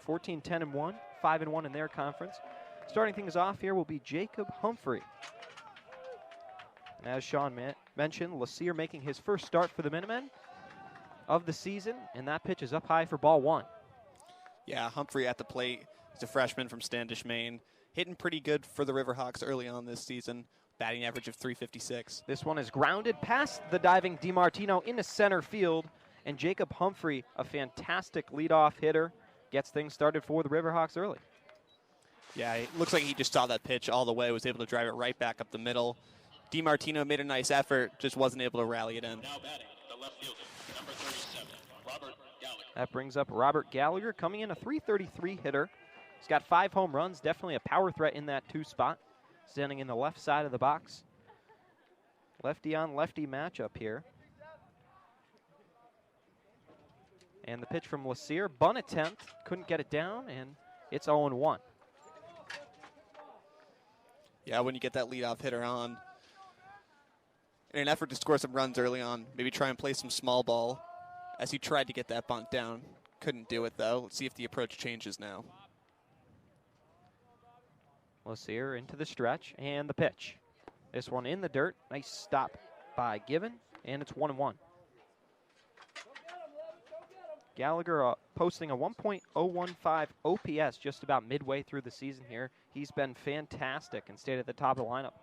14, 10, and 1, 5 and 1 in their conference. Starting things off here will be Jacob Humphrey. And as Sean mentioned, LaCier making his first start for the Minutemen of the season, and that pitch is up high for ball one. Yeah, Humphrey at the plate. He's a freshman from Standish, Maine. Hitting pretty good for the Riverhawks early on this season. Batting average of .356. This one is grounded past the diving DiMartino into center field. And Jacob Humphrey, a fantastic leadoff hitter, gets things started for the Riverhawks early. Yeah, it looks like he just saw that pitch all the way, was able to drive it right back up the middle. DiMartino made a nice effort, just wasn't able to rally it in. Now batting, the left fielder, number 37, Robert Gallagher. That brings up Robert Gallagher, coming in a .333 hitter. He's got 5 home runs, definitely a power threat in that 2 spot. Standing in the left side of the box. Lefty on lefty matchup here. And the pitch from LaCier, bunt attempt, couldn't get it down, and it's 0-1. Yeah, when you get that leadoff hitter on, in an effort to score some runs early on, maybe try and play some small ball, as he tried to get that bunt down. Couldn't do it, though. Let's see if the approach changes now. LaCier into the stretch, and the pitch. This one in the dirt. Nice stop by Given, and it's 1-1. Gallagher posting a 1.015 OPS just about midway through the season here. He's been fantastic and stayed at the top of the lineup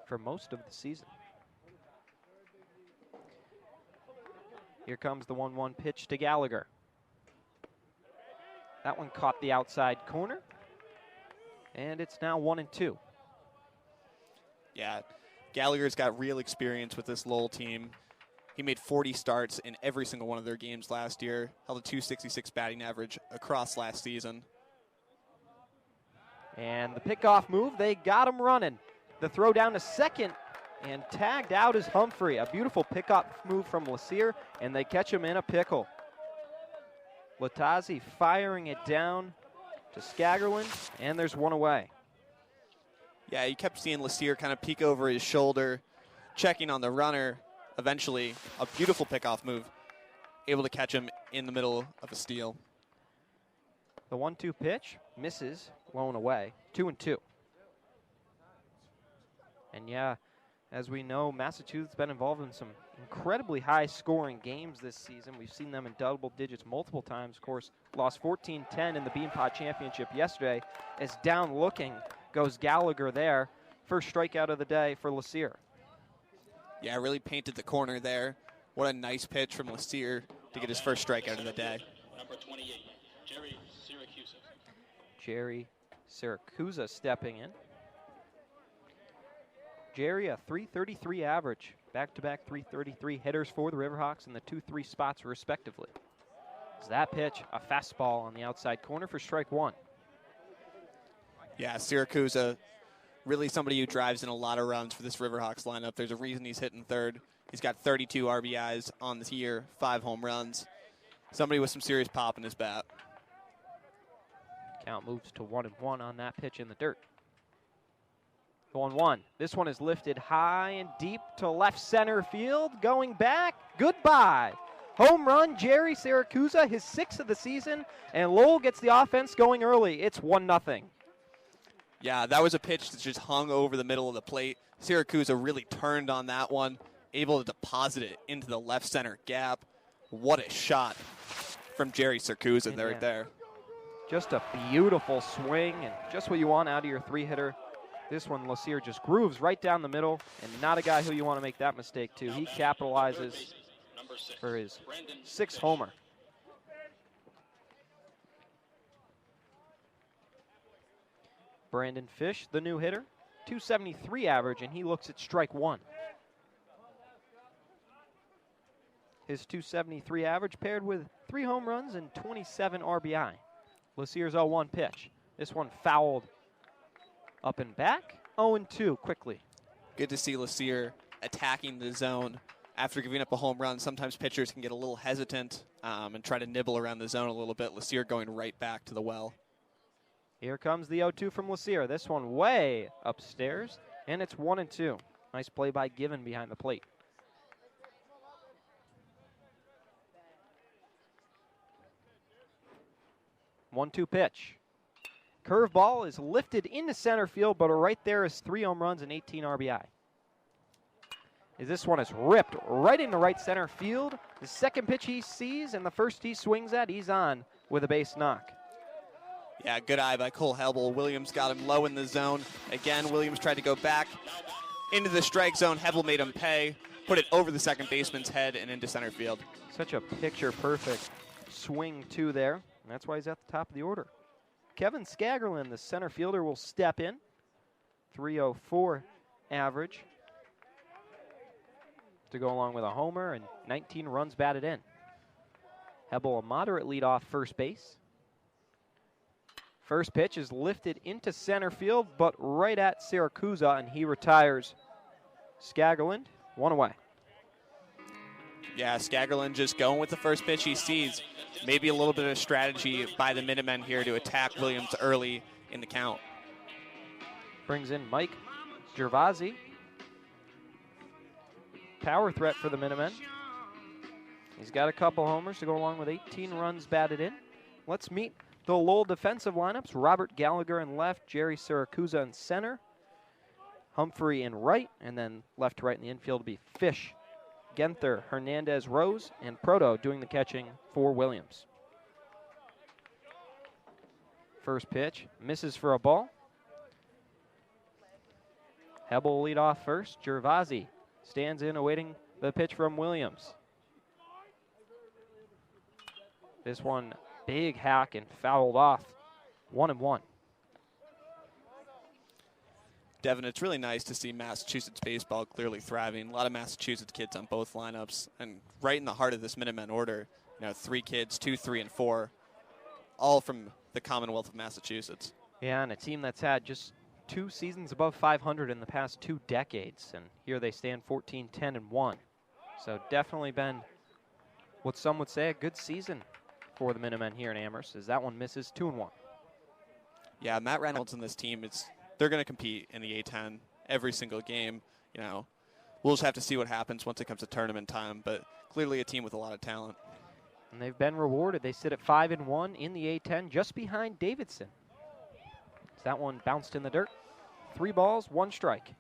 for most of the season. Here comes the 1-1 pitch to Gallagher. That one caught the outside corner, and it's now 1-2. Yeah, Gallagher's got real experience with this Lowell team. He made 40 starts in every single one of their games last year, held a .266 batting average across last season. And the pickoff move, they got him running. The throw down to second, and tagged out is Humphrey. A beautiful pickoff move from LaCier, and they catch him in a pickle. Latazzi firing it down to Skagerlin, and there's one away. Yeah, you kept seeing LaCier kind of peek over his shoulder, checking on the runner. Eventually, a beautiful pickoff move, able to catch him in the middle of a steal. The 1-2 pitch misses, blown away, 2-2. And yeah, as we know, Massachusetts has been involved in some incredibly high-scoring games this season. We've seen them in double digits multiple times. Of course, lost 14-10 in the Beanpot Championship yesterday. As down looking goes Gallagher there. First strikeout of the day for LaCier. Yeah, really painted the corner there. What a nice pitch from LaCier to get his first strikeout of the day. Number 28, Jerry Syracuse. Jerry Syracuse stepping in. Jerry, a .333 average. Back-to-back .333 hitters for the Riverhawks in the 2-3 spots respectively. As that pitch, a fastball on the outside corner for strike one. Yeah, Syracuse, really somebody who drives in a lot of runs for this Riverhawks lineup. There's a reason he's hitting third. He's got 32 RBIs on the year, 5 home runs. Somebody with some serious pop in his bat. Count moves to 1-1 on that pitch in the dirt. 1-1. This one is lifted high and deep to left center field. Going back. Goodbye. Home run, Jerry Syracuse, his 6th of the season. And Lowell gets the offense going early. It's 1-0. Yeah, that was a pitch that just hung over the middle of the plate. Syracuse really turned on that one, able to deposit it into the left center gap. What a shot from Jerry Syracuse right there. Just a beautiful swing and just what you want out of your 3-hitter. This one, LaCier just grooves right down the middle, and not a guy who you want to make that mistake to. He capitalizes for his 6th homer. Brandon Fish, the new hitter, .273 average, and he looks at strike one. His .273 average paired with 3 home runs and 27 RBI. LaCier's 0-1 pitch. This one fouled up and back, 0-2 quickly. Good to see LaCier attacking the zone after giving up a home run. Sometimes pitchers can get a little hesitant and try to nibble around the zone a little bit. LaCier going right back to the well. Here comes the 0-2 from LaCier. This one way upstairs, and it's 1-2. Nice play by Given behind the plate. 1-2 pitch. Curveball is lifted into center field, but right there is 3 home runs and 18 RBI. This one is ripped right into right center field. The second pitch he sees and the first he swings at, he's on with a base knock. Yeah, good eye by Cole Hebel. Williams got him low in the zone. Again, Williams tried to go back into the strike zone. Hebel made him pay, put it over the second baseman's head and into center field. Such a picture-perfect swing, too, there. And that's why he's at the top of the order. Kevin Skagerlin, the center fielder, will step in. 304 average to go along with a homer and 19 runs batted in. Hebel, a moderate lead off first base. First pitch is lifted into center field, but right at Siracusa, and he retires. Skagerland, 1 away. Yeah, Skagerland just going with the first pitch he sees. Maybe a little bit of strategy by the Minutemen here to attack Williams early in the count. Brings in Mike Gervasi. Power threat for the Minutemen. He's got a couple homers to go along with 18 runs batted in. Let's meet the Lowell defensive lineups. Robert Gallagher in left, Jerry Siracusa in center, Humphrey in right, and then left to right in the infield to be Fish, Genther, Hernandez, Rose, and Proto doing the catching for Williams. First pitch, misses for a ball. Hebel will lead off first. Gervasi stands in awaiting the pitch from Williams. This one, big hack and fouled off. 1-1. Devin, it's really nice to see Massachusetts baseball clearly thriving. A lot of Massachusetts kids on both lineups, and right in the heart of this Minutemen order, 3 kids, 2, 3, and 4, all from the Commonwealth of Massachusetts. Yeah, and a team that's had just 2 seasons above 500 in the past 2 decades, and here they stand 14-10-1. So definitely been what some would say a good season for the Minutemen here in Amherst, as that one misses 2-1. Yeah, Matt Reynolds and this team, they're going to compete in the A-10 every single game. We'll just have to see what happens once it comes to tournament time, but clearly a team with a lot of talent. And they've been rewarded. They sit at 5-1 in the A-10, just behind Davidson. As that one bounced in the dirt. 3 balls, 1 strike.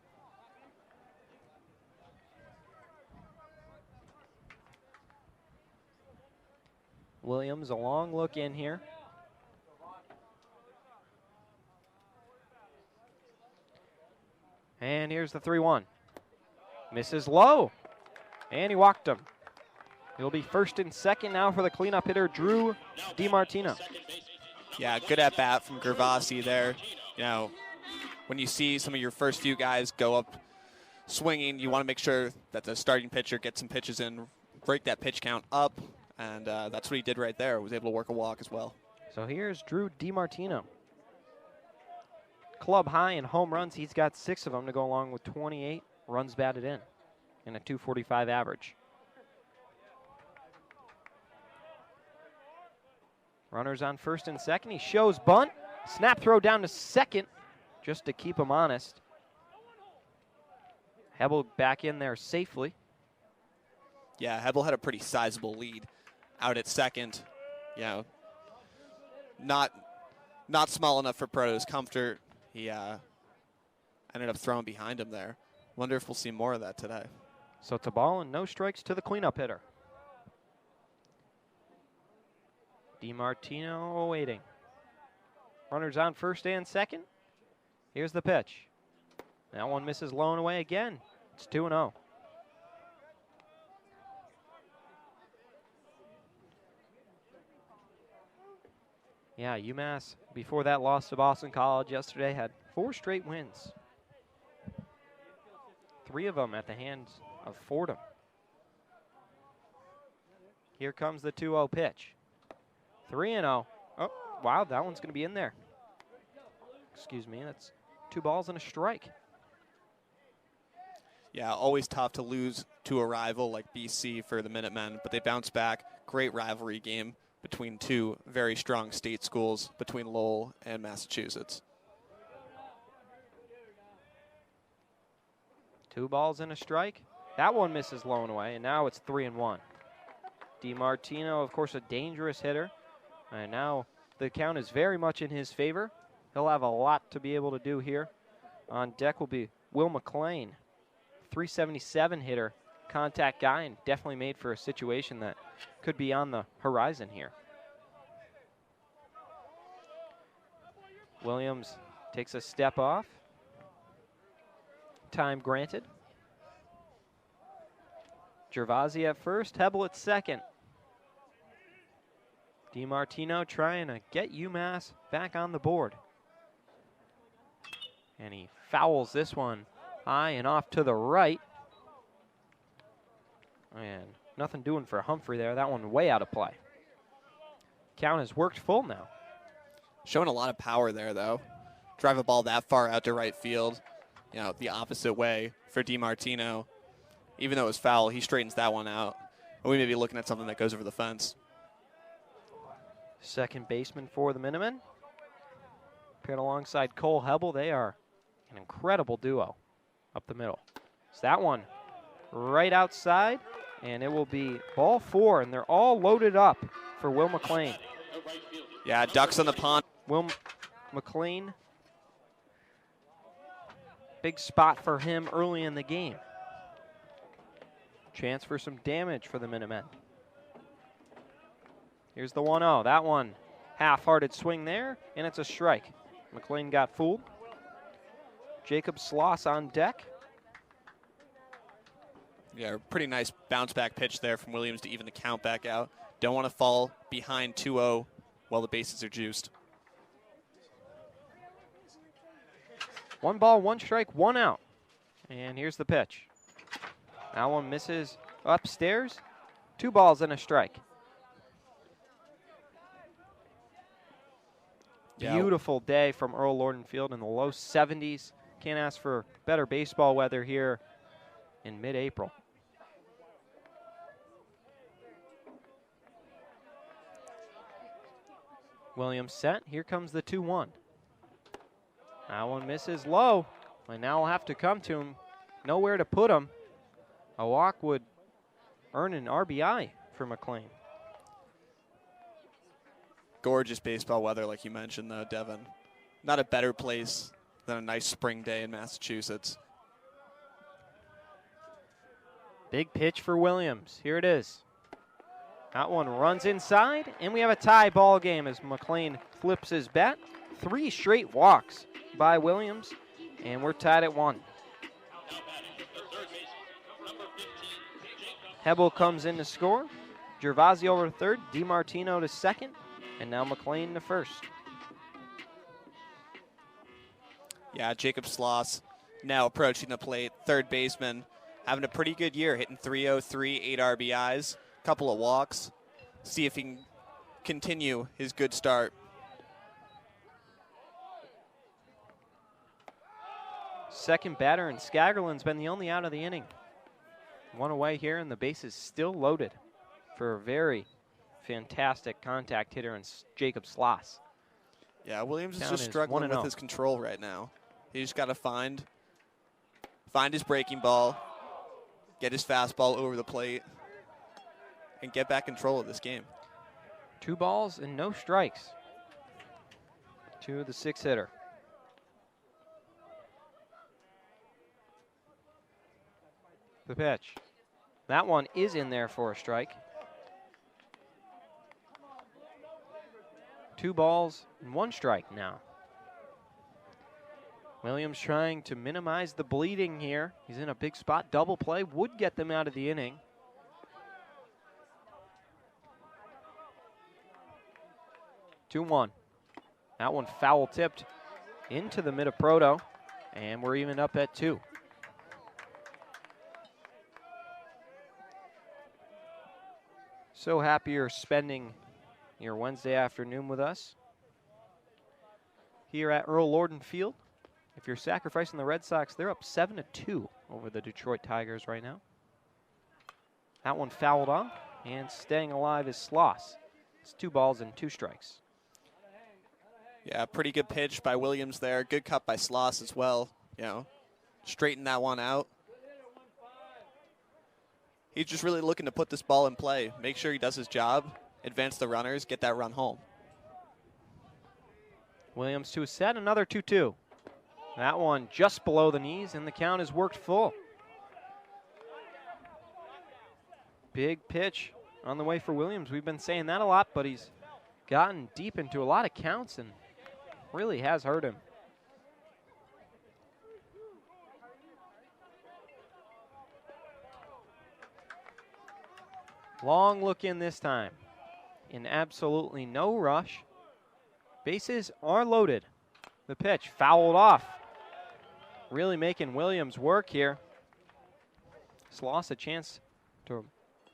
Williams, a long look in here. And here's the 3-1. Misses low. And he walked him. He'll be first and second now for the cleanup hitter, Drew DiMartino. Yeah, good at bat from Gervasi there. When you see some of your first few guys go up swinging, you want to make sure that the starting pitcher gets some pitches in, break that pitch count up, and that's what he did right there. Was able to work a walk as well. So here's Drew DiMartino. Club high in home runs. He's got 6 of them to go along with 28 runs batted in and a .245 average. Runners on first and second. He shows bunt. Snap throw down to second just to keep him honest. Hebel back in there safely. Yeah, Hebel had a pretty sizable lead out at second. Not small enough for Proto's comfort. He ended up throwing behind him there. Wonder if we'll see more of that today. So it's a ball and no strikes to the cleanup hitter. DiMartino waiting. Runners on first and second. Here's the pitch. That one misses low and away again. It's 2-0. Yeah, UMass, before that loss to Boston College yesterday, had 4 straight wins. 3 of them at the hands of Fordham. Here comes the 2-0 pitch. 3-0. Oh, wow, that one's going to be in there. Excuse me, that's 2 balls and a strike. Yeah, always tough to lose to a rival like BC for the Minutemen, but they bounce back. Great rivalry game between 2 very strong state schools, between Lowell and Massachusetts. 2 balls and a strike. That one misses low and away, and now it's 3-1. DiMartino, of course, a dangerous hitter. And now the count is very much in his favor. He'll have a lot to be able to do here. On deck will be Will McLean, 377 hitter, contact guy, and definitely made for a situation that could be on the horizon here. Williams takes a step off. Time granted. Gervasi at first, Hebel at second. DiMartino trying to get UMass back on the board. And he fouls this one high and off to the right. And nothing doing for Humphrey there. That one way out of play. Count has worked full now. Showing a lot of power there, though. Drive a ball that far out to right field, you know, the opposite way for DiMartino. Even though it was foul, he straightens that one out. But we may be looking at something that goes over the fence. Second baseman for the Minutemen. Paired alongside Cole Hebel. They are an incredible duo up the middle. So that one right outside, and it will be ball 4, and they're all loaded up for Will McLean. Yeah, ducks on the pond. Will McLean, big spot for him early in the game. Chance for some damage for the Minutemen. Here's the 1-0. That one, half-hearted swing there, and it's a strike. McLean got fooled. Jacob Sloss on deck. Yeah, pretty nice bounce-back pitch there from Williams to even the count back out. Don't want to fall behind 2-0 while the bases are juiced. 1 ball, 1 strike, 1 out. And here's the pitch. That one misses upstairs. 2 balls and a strike. Yeah. Beautiful day from Earl Lorden Field in the low 70s. Can't ask for better baseball weather here in mid-April. Williams set. Here comes the 2-1. That one misses low. And now will have to come to him. Nowhere to put him. A walk would earn an RBI for McLean. Gorgeous baseball weather, like you mentioned, though, Devin. Not a better place than a nice spring day in Massachusetts. Big pitch for Williams. Here it is. That one runs inside, and we have a tie ball game as McLean flips his bat. 3 straight walks by Williams, and we're tied at 1. Hebel comes in to score. Gervasi over to third, DiMartino to second, and now McLean to first. Yeah, Jacob Sloss now approaching the plate. Third baseman having a pretty good year, hitting .303, 8 RBIs, couple of walks. See if he can continue his good start. Second batter, and Skagerland's been the only out of the inning. 1 away here, and the base is still loaded for a very fantastic contact hitter in Jacob Sloss. Yeah, Williams is Count just is struggling 1-0. with his control right now. He just got to find his breaking ball, get his fastball over the plate, and get back control of this game. 2 balls and no strikes to the 6-hitter. The pitch. That one is in there for a strike. 2 balls and 1 strike now. Williams trying to minimize the bleeding here. He's in a big spot. Double play would get them out of the inning. Two-1. That one foul tipped into the mid of Proto, and we're even up at 2. So happy you're spending your Wednesday afternoon with us here at Earl Lorden Field. If you're sacrificing the Red Sox, they're up 7-2 over the Detroit Tigers right now. That one fouled off, and staying alive is Sloss. It's 2 balls and 2 strikes. Yeah, pretty good pitch by Williams there. Good cut by Sloss as well. You know, straighten that one out. He's just really looking to put this ball in play, make sure he does his job, advance the runners, get that run home. Williams to a set, another 2-2. That one just below the knees, and the count is worked full. Big pitch on the way for Williams. We've been saying that a lot, but he's gotten deep into a lot of counts and really has hurt him. Long look in this time. In absolutely no rush. Bases are loaded. The pitch fouled off. Really making Williams work here. Sloss a chance to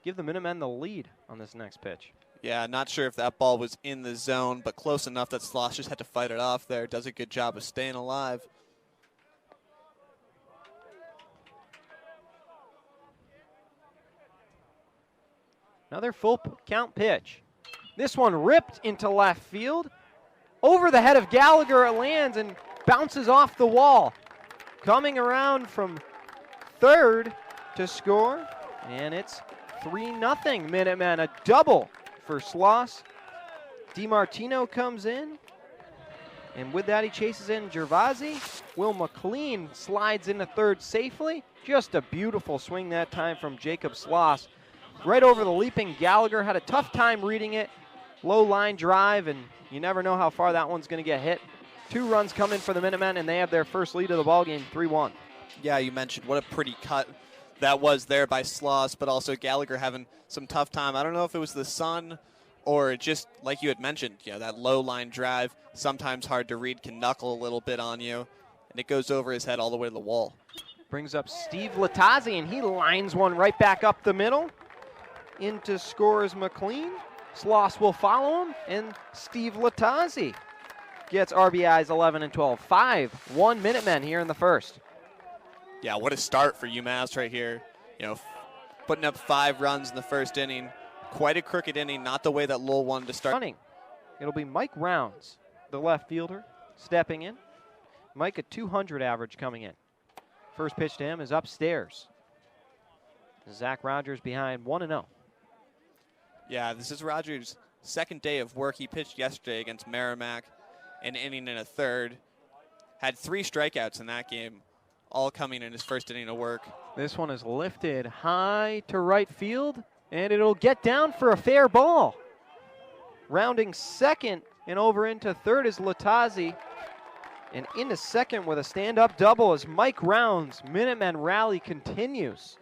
give the Minutemen the lead on this next pitch. Yeah, not sure if that ball was in the zone, but close enough that Sloss just had to fight it off there. Does a good job of staying alive. Another full count pitch. This one ripped into left field. Over the head of Gallagher, it lands and bounces off the wall. Coming around from third to score, and it's 3-0 Minutemen. A double for Sloss. DiMartino comes in, and with that he chases in Gervasi. Will McLean slides into third safely. Just a beautiful swing that time from Jacob Sloss. Right over the leaping Gallagher, had a tough time reading it. Low line drive, and you never know how far that one's going to get hit. 2 runs come in for the Minutemen, and they have their first lead of the ballgame, 3-1. Yeah, you mentioned what a pretty cut that was there by Sloss, but also Gallagher having some tough time. I don't know if it was the sun or just, like you had mentioned, that low line drive, sometimes hard to read, can knuckle a little bit on you, and it goes over his head all the way to the wall. Brings up Steve Latazzi, and he lines one right back up the middle. Into scores McLean. Sloss will follow him, and Steve Latazzi gets RBIs 11 and 12. 5-1 Minutemen here in the first. Yeah, what a start for UMass right here. Putting up 5 runs in the first inning. Quite a crooked inning, not the way that Lowell wanted to start. Running. It'll be Mike Rounds, the left fielder, stepping in. Mike, a 200 average coming in. First pitch to him is upstairs. Zach Rogers behind 1-0. Yeah, this is Rogers' second day of work. He pitched yesterday against Merrimack, an inning and a third. Had 3 strikeouts in that game, all coming in his first inning of work. This one is lifted high to right field, and it'll get down for a fair ball. Rounding second and over into third is Latazzi. And into second with a stand-up double as Mike Rounds. Minutemen rally continues.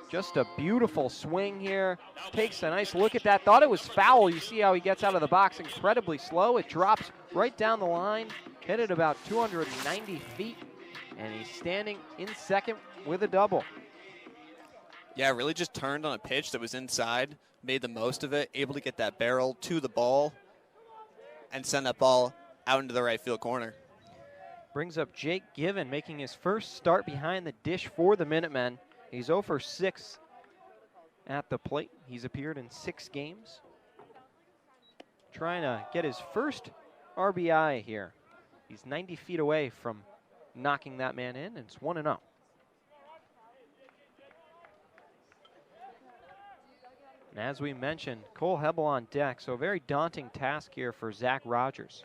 Just a beautiful swing here. Takes a nice look at that. Thought it was foul. You see how he gets out of the box incredibly slow. It drops right down the line. Hit it about 290 feet. And he's standing in second with a double. Yeah, really just turned on a pitch that was inside. Made the most of it. Able to get that barrel to the ball. And send that ball out into the right field corner. Brings up Jake Given, making his first start behind the dish for the Minutemen. He's 0 for 6 at the plate. He's appeared in 6 games. Trying to get his first RBI here. He's 90 feet away from knocking that man in, and it's 1-0. And as we mentioned, Cole Hebel on deck, so a very daunting task here for Zach Rogers.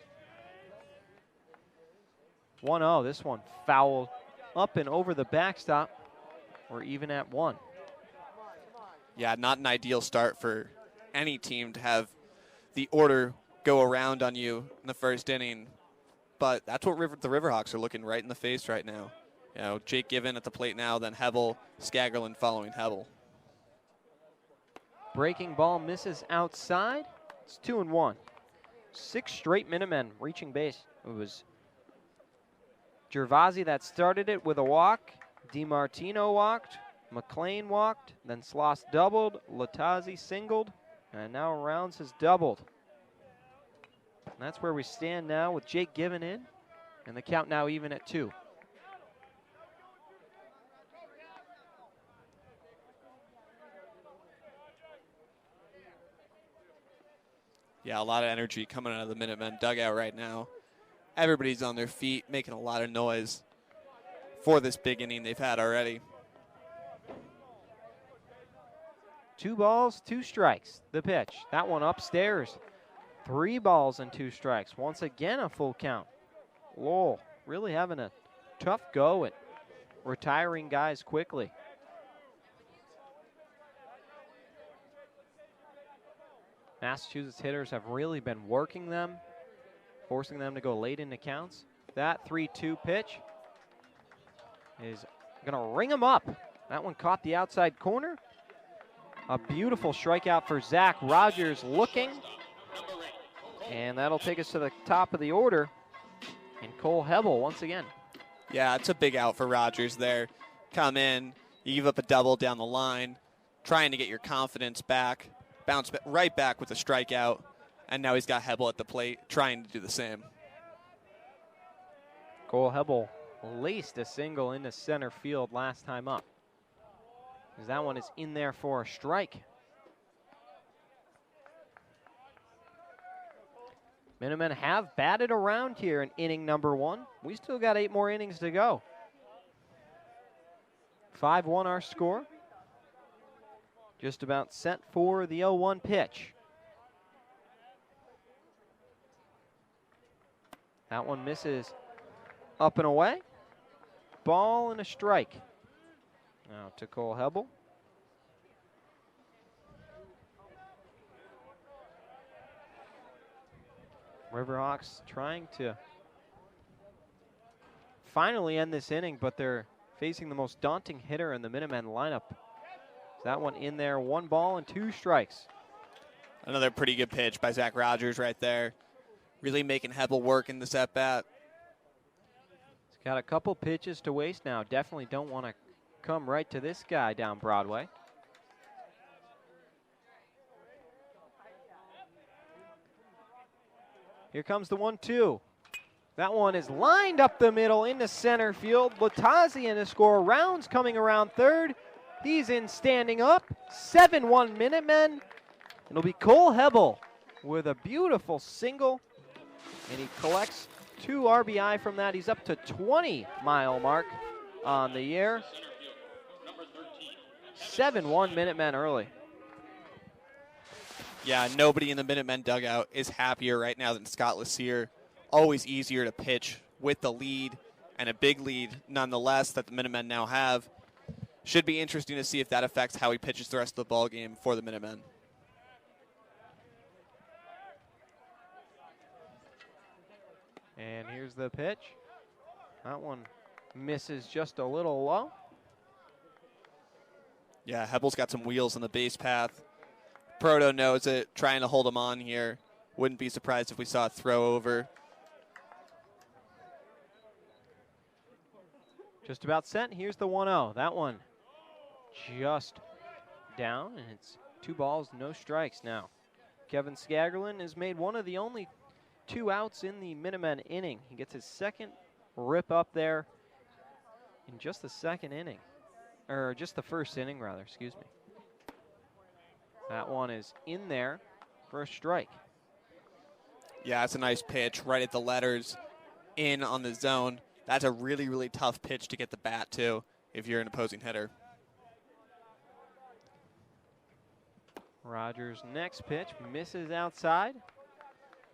1-0, this one fouled up and over the backstop. We're even at 1. Yeah, not an ideal start for any team to have the order go around on you in the first inning. But that's what the Riverhawks are looking right in the face right now. Jake Given at the plate now, then Hebel, Skagerlund following Hebel. Breaking ball misses outside. It's 2-1. 6 straight Minutemen reaching base. It was Gervasi that started it with a walk. DiMartino walked. McLean walked. Then Sloss doubled. Latazzi singled. And now Rounds has doubled. And that's where we stand now with Jake Given in. And the count now even at 2. Yeah, a lot of energy coming out of the Minutemen dugout right now. Everybody's on their feet, making a lot of noise for this big inning they've had already. 2 balls, 2 strikes. The pitch. That one upstairs. 3 balls and 2 strikes. Once again, a full count. Lowell really having a tough go at retiring guys quickly. Massachusetts hitters have really been working them, forcing them to go late into counts. That 3-2 pitch is going to ring them up. That one caught the outside corner. A beautiful strikeout for Zach Rogers looking. And that'll take us to the top of the order. And Cole Hebel once again. Yeah, it's a big out for Rogers there. Come in, you give up a double down the line, trying to get your confidence back, bounce right back with a strikeout, and now he's got Hebel at the plate trying to do the same. Cole Hebel laced a single into center field last time up. As that one is in there for a strike. Minutemen have batted around here in inning number 1. We still got 8 more innings to go. 5-1 our score. Just about set for the 0-1 pitch. That one misses up and away. Ball and a strike. Now to Cole Hebel. Riverhawks trying to finally end this inning, but they're facing the most daunting hitter in the Minutemen lineup. That one in there, 1 ball and 2 strikes. Another pretty good pitch by Zach Rogers right there. Really making Hebel work in this at-bat. He's got a couple pitches to waste now. Definitely don't want to come right to this guy down Broadway. Here comes the 1-2. That one is lined up the middle into center field. Latazzi in the score. Rounds coming around third. He's in standing up. 7-1 Minutemen. It'll be Cole Hebel with a beautiful single. And he collects 2 RBI from that. He's up to 20-mile mark on the year. 7-1 Minutemen early. Yeah, nobody in the Minutemen dugout is happier right now than Scott Lassier. Always easier to pitch with the lead, and a big lead nonetheless that the Minutemen now have. Should be interesting to see if that affects how he pitches the rest of the ball game for the Minutemen. And here's the pitch. That one misses just a little low. Yeah, Hebel's got some wheels on the base path. Proto knows it, trying to hold him on here. Wouldn't be surprised if we saw a throw over. Just about set. Here's the 1-0. That one just down, and it's 2 balls, no strikes now. Kevin Skagerlin has made one of the only 2 outs in the Minutemen inning. He gets his second rip up there in just the second inning. Or just the first inning, rather, excuse me. That one is in there for a strike. Yeah, it's a nice pitch right at the letters, in on the zone. That's a really, really tough pitch to get the bat to if you're an opposing hitter. Rogers' next pitch misses outside,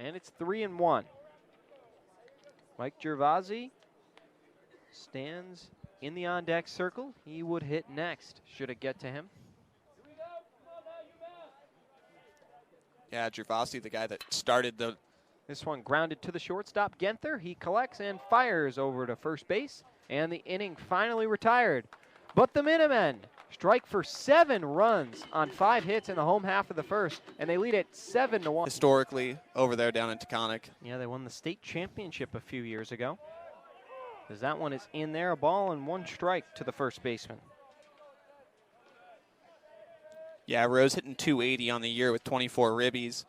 and it's 3-1. Mike Gervasi stands in the on-deck circle. He would hit next, should it get to him. Yeah, Gervasi, the guy that started the... This one grounded to the shortstop, Genther. He collects and fires over to first base, and the inning finally retired. But the Minutemen strike for 7 runs on 5 hits in the home half of the first, and they lead it 7-1. Historically, over there down in Taconic. Yeah, they won the state championship a few years ago. As that one is in there, a ball and 1 strike to the first baseman. Yeah, Rose hitting 280 on the year with 24 ribbies.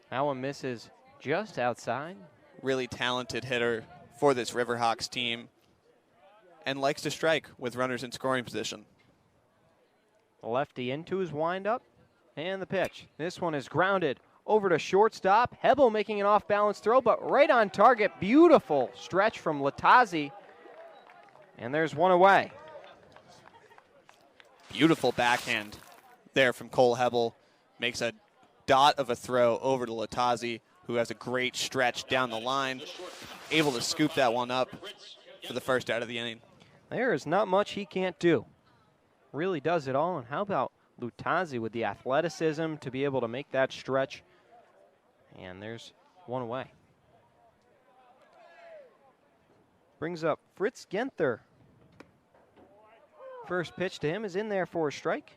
That one misses just outside. Really talented hitter for this Riverhawks team, and likes to strike with runners in scoring position. Lefty into his windup, and the pitch. This one is grounded over to shortstop. Hebel making an off-balance throw, but right on target. Beautiful stretch from Latazzi, and there's 1 away. Beautiful backhand there from Cole Hebel. Makes a dot of a throw over to Latazzi, who has a great stretch down the line, able to scoop that one up for the first out of the inning. There is not much he can't do. Really does it all. And how about Latazzi with the athleticism to be able to make that stretch? And there's one away. Brings up Fritz Genther. First pitch to him is in there for a strike.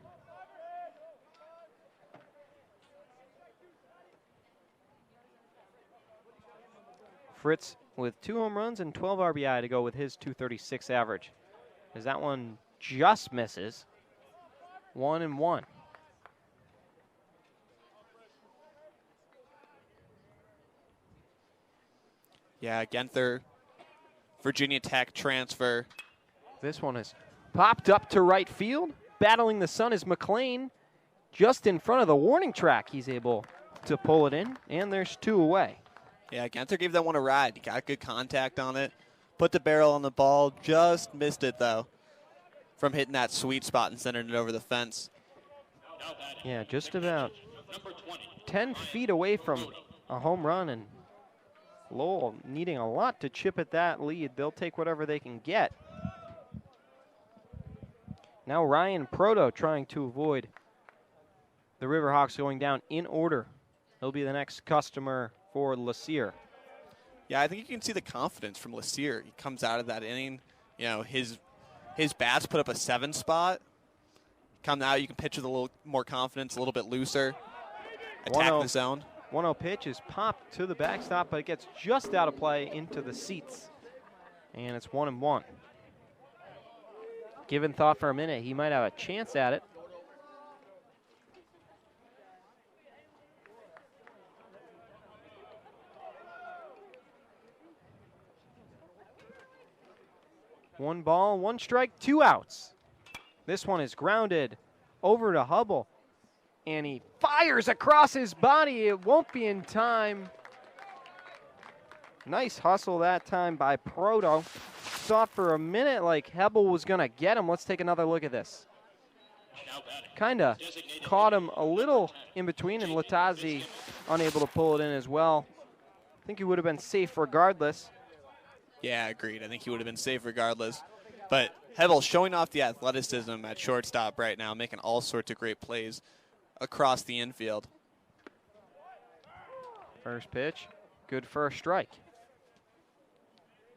Fritz with 2 home runs and 12 RBI to go with his .236 average. As that one just misses. 1-1. Yeah, Genther, Virginia Tech transfer. This one is popped up to right field. Battling the sun is McLean. Just in front of the warning track, he's able to pull it in, and there's 2 away. Yeah, Genther gave that one a ride. He got good contact on it. Put the barrel on the ball. Just missed it, though, from hitting that sweet spot and sending it over the fence. Yeah, just about 10 feet away from a home run, and Lowell needing a lot to chip at that lead. They'll take whatever they can get. Now Ryan Proto trying to avoid the Riverhawks going down in order. He'll be the next customer for LaCier. Yeah, I think you can see the confidence from LaCier. He comes out of that inning. You know, his bats put up a 7 spot. Come out, you can pitch with a little more confidence, a little bit looser. Attack the zone. 1-0 pitch is popped to the backstop, but it gets just out of play into the seats. And it's 1-1. Given thought for a minute, he might have a chance at it. One ball, 1 strike, 2 outs. This one is grounded over to Hubble, and he fires across his body. It won't be in time. Nice hustle that time by Proto. Thought for a minute like Hubble was going to get him. Let's take another look at this. Kind of caught him a little in between, and Latazzi unable to pull it in as well. I think he would have been safe regardless. Yeah, agreed. I think he would have been safe regardless. But Hebel showing off the athleticism at shortstop right now, making all sorts of great plays across the infield. First pitch, good for a strike.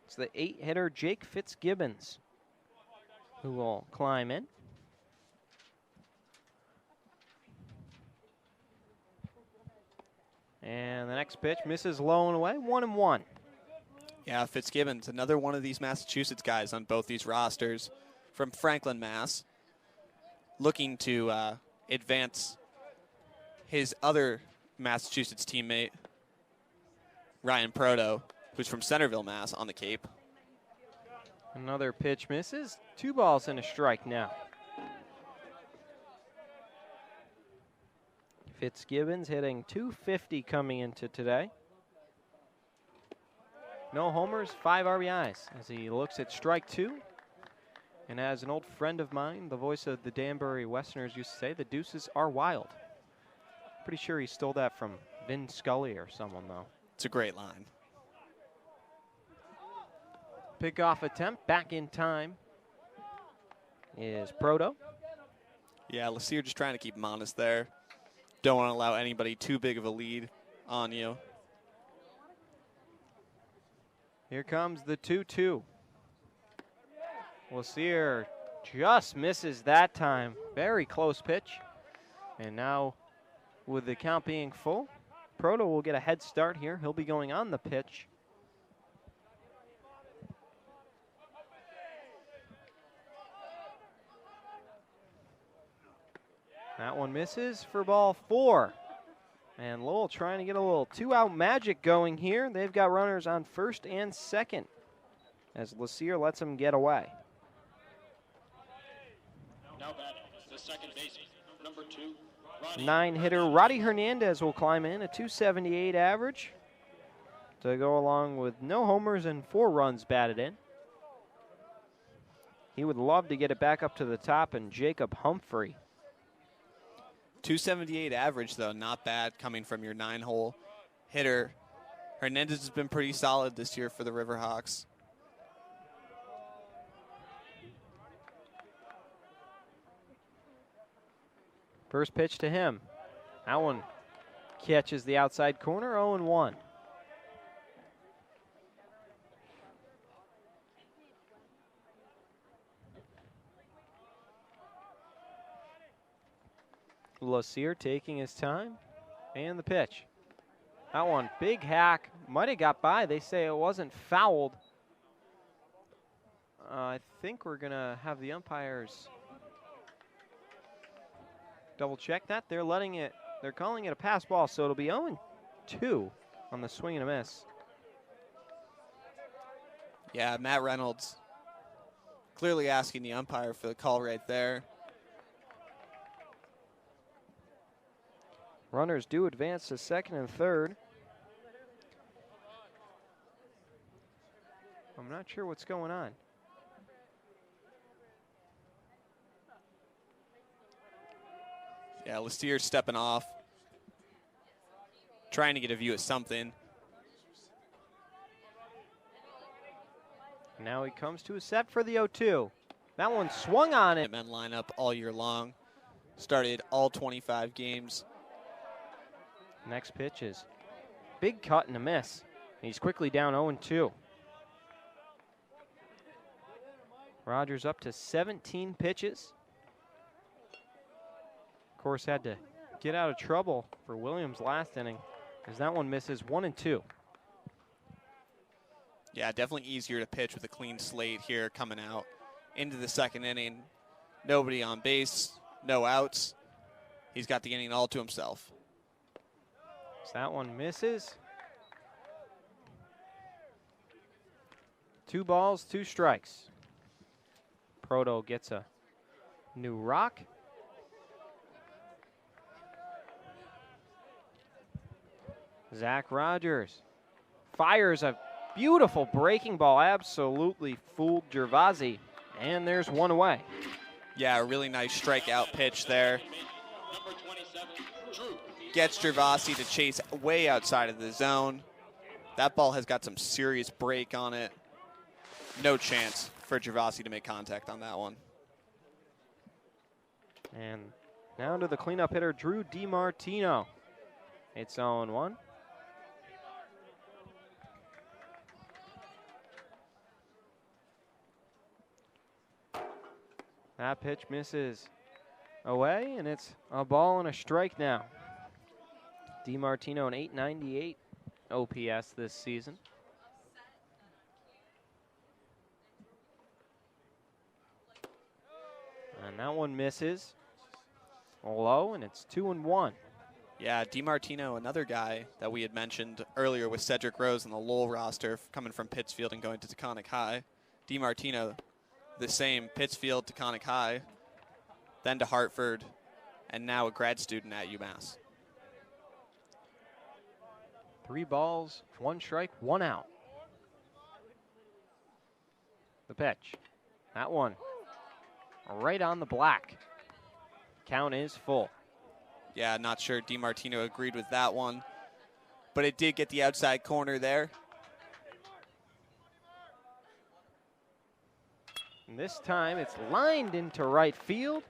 It's the 8-hitter Jake Fitzgibbons who will climb in. And the next pitch misses low and away, 1-1. Yeah, Fitzgibbons, another one of these Massachusetts guys on both these rosters from Franklin, Mass. Looking to advance his other Massachusetts teammate, Ryan Proto, who's from Centerville, Mass, on the Cape. Another pitch misses. 2 balls and a strike now. Fitzgibbons hitting .250 coming into today. No homers, 5 RBIs as he looks at strike 2. And as an old friend of mine, the voice of the Danbury Westerners used to say, the deuces are wild. Pretty sure he stole that from Vin Scully or someone, though. It's a great line. Pickoff attempt back in time is Proto. Yeah, LaCier just trying to keep him honest there. Don't want to allow anybody too big of a lead on you. Here comes the 2-2. LaCier just misses that time. Very close pitch. And now with the count being full, Proto will get a head start here. He'll be going on the pitch. That one misses for ball 4. And Lowell trying to get a little 2-out magic going here. They've got runners on first and second as LaCier lets them get away. Now batting, the second baseman, number 2, Roddy. 9-hitter Roddy Hernandez will climb in, a .278 average to go along with no homers and 4 runs batted in. He would love to get it back up to the top, and Jacob Humphrey .278 average, though, not bad coming from your 9-hole hitter. Hernandez has been pretty solid this year for the Riverhawks. First pitch to him. That one catches the outside corner, 0-1. Lassier taking his time. And the pitch. That one, big hack. Might have got by. They say it wasn't fouled. I think we're going to have the umpires double check that. They're calling it a pass ball, so it'll be 0-2 on the swing and a miss. Yeah, Matt Reynolds clearly asking the umpire for the call right there. Runners do advance to second and third. I'm not sure what's going on. Yeah, Lassier stepping off, trying to get a view of something. Now he comes to a set for the 0-2. That one swung on it. Men lineup all year long. Started all 25 games. Next pitch is big cut and a miss. He's quickly down 0-2. Rogers up to 17 pitches. Of course, had to get out of trouble for Williams last inning, as that one misses 1-2. Yeah, definitely easier to pitch with a clean slate here coming out into the second inning. Nobody on base, no outs. He's got the inning all to himself. So that one misses. 2 balls, 2 strikes. Proto gets a new rock. Zach Rogers fires a beautiful breaking ball, absolutely fooled Gervasi, and there's one away. Yeah, a really nice strikeout pitch there. Number 27, Drew. Gets Gervasi to chase way outside of the zone. That ball has got some serious break on it. No chance for Gervasi to make contact on that one. And now to the cleanup hitter, Drew DiMartino. It's 0-1. That pitch misses away, and it's a ball and a strike now. DiMartino, an .898 OPS this season. And that one misses low, and it's 2-1. Yeah, DiMartino, another guy that we had mentioned earlier with Cedric Rose on the Lowell roster, coming from Pittsfield and going to Taconic High. DiMartino, the same, Pittsfield, Taconic High, then to Hartford, and now a grad student at UMass. 3 balls, 1 strike, 1 out. The pitch. That one right on the black. Count is full. Yeah, not sure DiMartino agreed with that one, but it did get the outside corner there. And this time it's lined into right field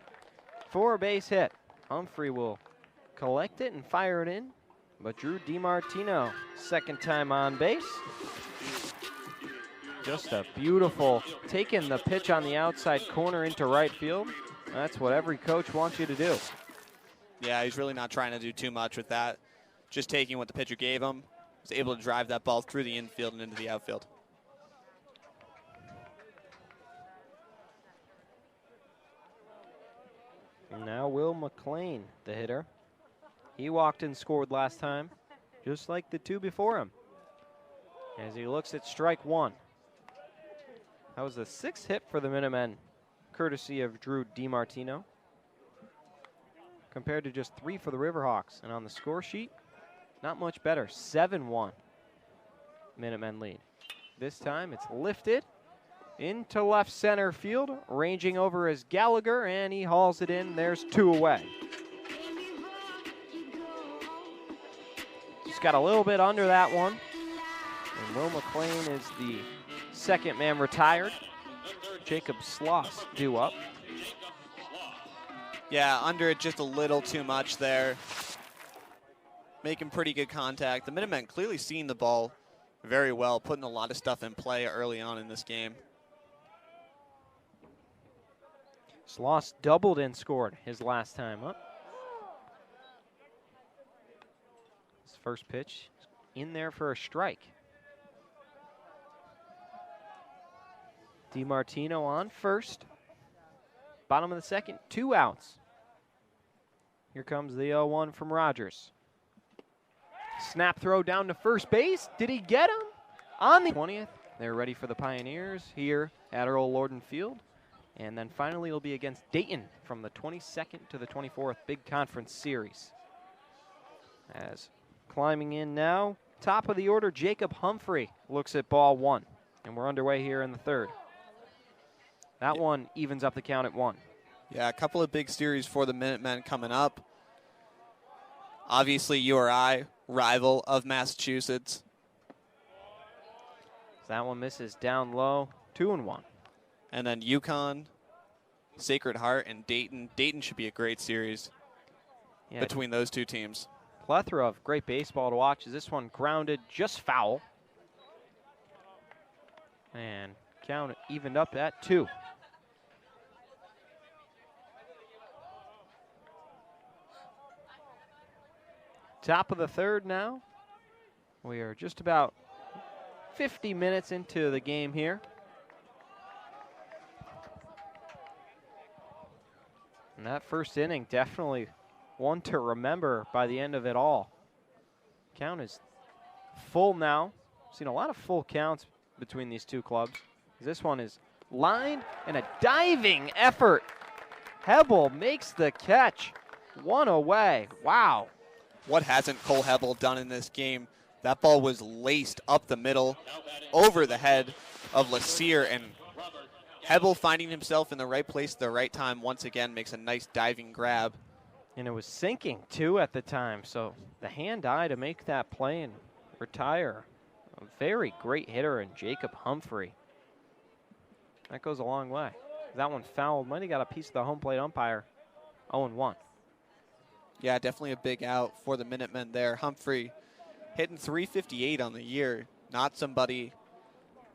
for a base hit. Humphrey will collect it and fire it in, but Drew DiMartino, second time on base. Just a beautiful, taking the pitch on the outside corner into right field. That's what every coach wants you to do. Yeah, he's really not trying to do too much with that. Just taking what the pitcher gave him. Was able to drive that ball through the infield and into the outfield. And now Will McLean, the hitter. He walked and scored last time, just like the 2 before him. As he looks at strike 1. That was the 6th hit for the Minutemen, courtesy of Drew DiMartino, compared to just 3 for the Riverhawks. And on the score sheet, not much better, 7-1 Minutemen lead. This time it's lifted into left center field, ranging over is Gallagher, and he hauls it in. There's 2 away. got a little bit under that one. And Will McLean is the second man retired. Jacob Sloss due up. Yeah, under it just a little too much there. Making pretty good contact. The Minutemen clearly seeing the ball very well, putting a lot of stuff in play early on in this game. Sloss doubled and scored his last time up. His first pitch in there for a strike. DiMartino on first. Bottom of the second, 2 outs. Here comes the 0-1 from Rogers. Snap throw down to first base. Did he get him? On the 20th. They're ready for the Pioneers here at Earl Lorden Field. And then finally it'll be against Dayton from the 22nd to the 24th Big Conference Series. As climbing in now, top of the order, Jacob Humphrey looks at ball 1. And we're underway here in the third. That one evens up the count at 1. Yeah, a couple of big series for the Minutemen coming up. Obviously, URI, rival of Massachusetts. That one misses down low, 2-1. And then UConn, Sacred Heart, and Dayton. Dayton should be a great series between those two teams. Plethora of great baseball to watch. As this one grounded just foul. And count evened up at 2. Top of the third now. We are just about 50 minutes into the game here. And that first inning, definitely one to remember by the end of it all. Count is full now. Seen a lot of full counts between these two clubs. This one is lined and a diving effort. Hebel makes the catch. One away. Wow. What hasn't Cole Hebel done in this game? That ball was laced up the middle, over the head of Lassier, and Hebel finding himself in the right place at the right time once again makes a nice diving grab. And it was sinking too at the time, so the hand-eye to make that play and retire. A very great hitter in Jacob Humphrey. That goes a long way. That one fouled. Might have got a piece of the home plate umpire. 0-1. Yeah, definitely a big out for the Minutemen there. Humphrey hitting .358 on the year. Not somebody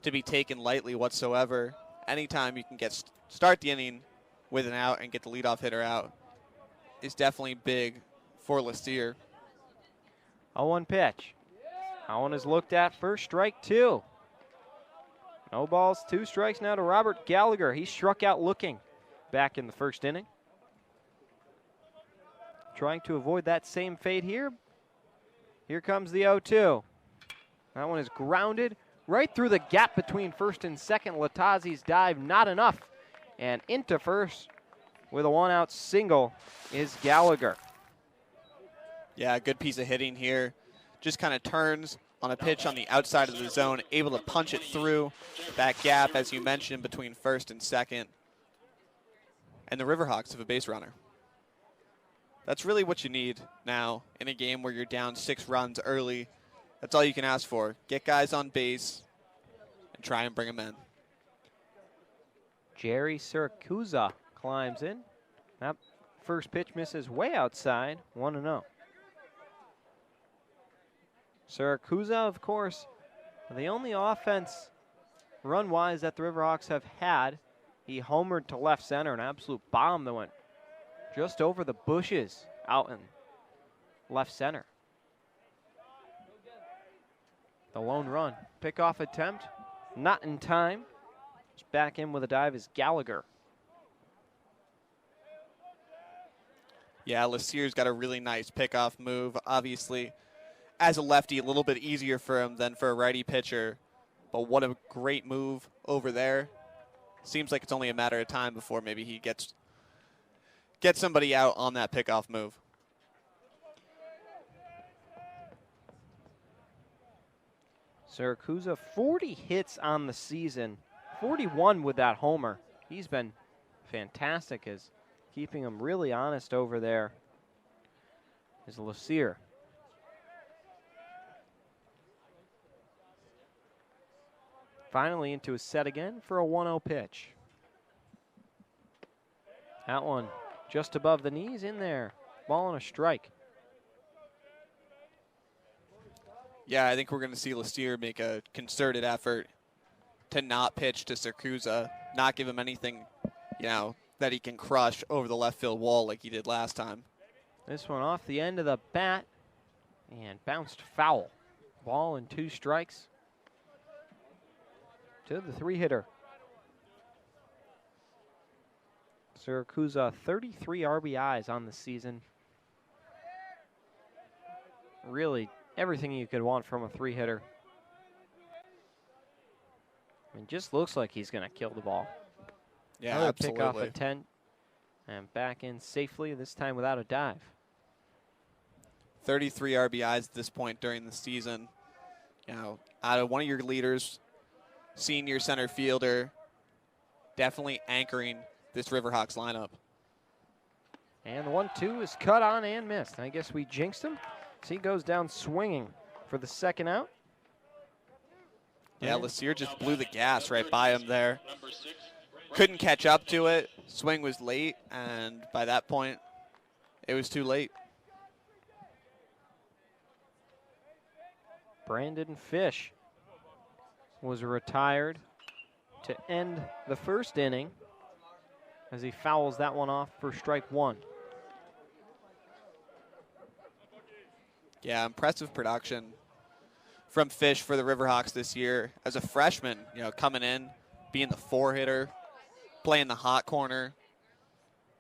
to be taken lightly whatsoever. Anytime you can start the inning with an out and get the leadoff hitter out is definitely big for Lassier. 0-1 pitch. That one is looked at first, strike 2. No balls, 2 strikes now to Robert Gallagher. He struck out looking back in the first inning. Trying to avoid that same fate here. Here comes the 0-2. That one is grounded right through the gap between first and second. Latazzi's dive, not enough. And into first with a 1-out single is Gallagher. Yeah, a good piece of hitting here. Just kind of turns on a pitch on the outside of the zone, able to punch it through that gap, as you mentioned, between first and second. And the Riverhawks have a base runner. That's really what you need now in a game where you're down 6 runs early. That's all you can ask for. Get guys on base and try and bring them in. Jerry Siracusa climbs in. That first pitch misses way outside, 1-0. Siracusa, of course, the only offense run-wise that the Riverhawks have had. He homered to left center, an absolute bomb that went just over the bushes out in left center. The lone run. Pickoff attempt, not in time. Just back in with a dive is Gallagher. Yeah, Lassier's got a really nice pickoff move. Obviously, as a lefty, a little bit easier for him than for a righty pitcher. But what a great move over there. Seems like it's only a matter of time before maybe he gets somebody out on that pickoff move. Siracusa, 40 hits on the season, 41 with that homer. He's been fantastic as keeping him really honest over there is Lassier. Finally into his set again for a 1-0 pitch. That one just above the knees, in there. Ball and a strike. Yeah, I think we're going to see Lassier make a concerted effort to not pitch to Siracusa, not give him anything, that he can crush over the left field wall like he did last time. This one off the end of the bat and bounced foul. Ball and 2 strikes to the 3-hitter. Siracusa 33 RBIs on the season. Really everything you could want from a 3-hitter. It just looks like he's going to kill the ball. Yeah, another absolutely. Pick off a 10 and back in safely, this time without a dive. 33 RBIs at this point during the season. Out of one of your leaders, senior center fielder, definitely anchoring this Riverhawks lineup. And the 1-2 is cut on and missed. I guess we jinxed him. So he goes down swinging for the second out. Yeah, Lassier just blew the gas right by him there. Couldn't catch up to it. Swing was late, and by that point, it was too late. Brandon Fish was retired to end the first inning as he fouls that one off for strike 1. Yeah, impressive production from Fish for the Riverhawks this year. As a freshman, coming in, being the 4-hitter, playing the hot corner.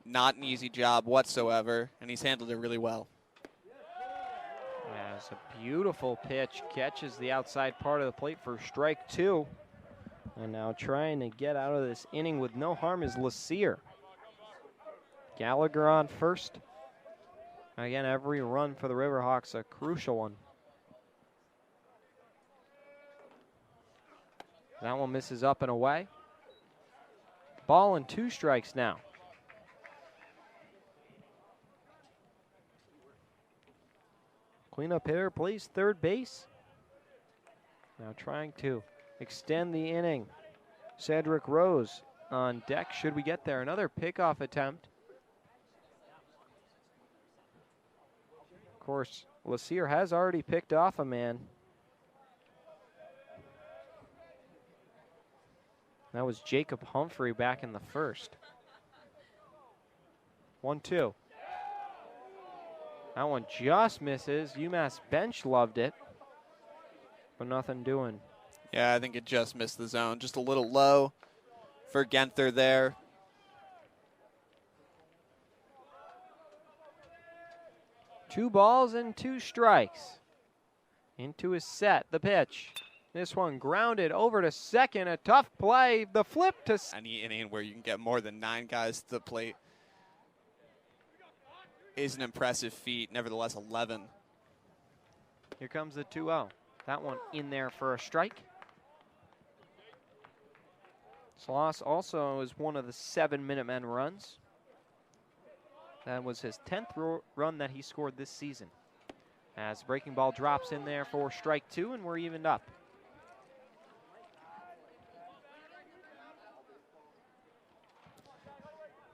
Not an easy job whatsoever, and he's handled it really well. Yeah, it's a beautiful pitch. Catches the outside part of the plate for strike 2. And now trying to get out of this inning with no harm is Lassier. Gallagher on first. Again, every run for the Riverhawks a crucial one. That one misses up and away. Ball and 2 strikes now. Cleanup hitter plays third base. Now trying to extend the inning. Cedric Rose on deck should we get there. Another pickoff attempt. Of course, Lassier has already picked off a man. That was Jacob Humphrey back in the first. 1-2. That one just misses. UMass bench loved it, but nothing doing. Yeah, I think it just missed the zone. Just a little low for Genther there. Two balls and 2 strikes. Into his set, the pitch. This one grounded over to second, a tough play. The flip to... Any inning where you can get more than 9 guys to the plate is an impressive feat. Nevertheless, 11. Here comes the 2-0. That one in there for a strike. Sloss also is one of the 7 Minutemen runs. That was his 10th run that he scored this season. As the breaking ball drops in there for strike 2, and we're evened up.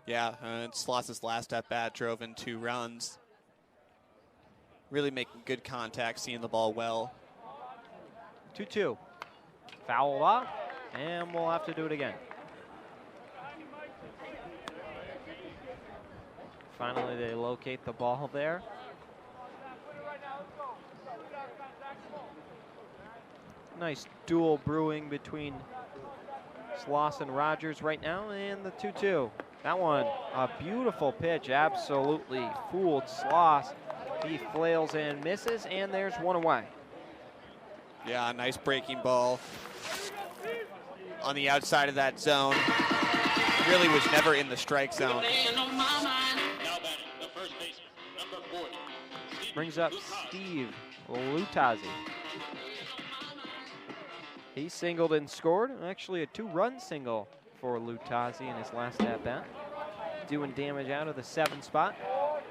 Yeah, Sloss's last at-bat drove in 2 runs. Really making good contact, seeing the ball well. 2-2. Fouled off, and we'll have to do it again. Finally, they locate the ball there. Nice duel brewing between Sloss and Rogers right now, and the 2-2. That one, a beautiful pitch, absolutely fooled Sloss. He flails and misses, and there's one away. Yeah, nice breaking ball on the outside of that zone. Really was never in the strike zone. Brings up Steve Lutazzi. He singled and scored. Actually a 2-run single for Lutazzi in his last at-bat. Doing damage out of the 7 spot.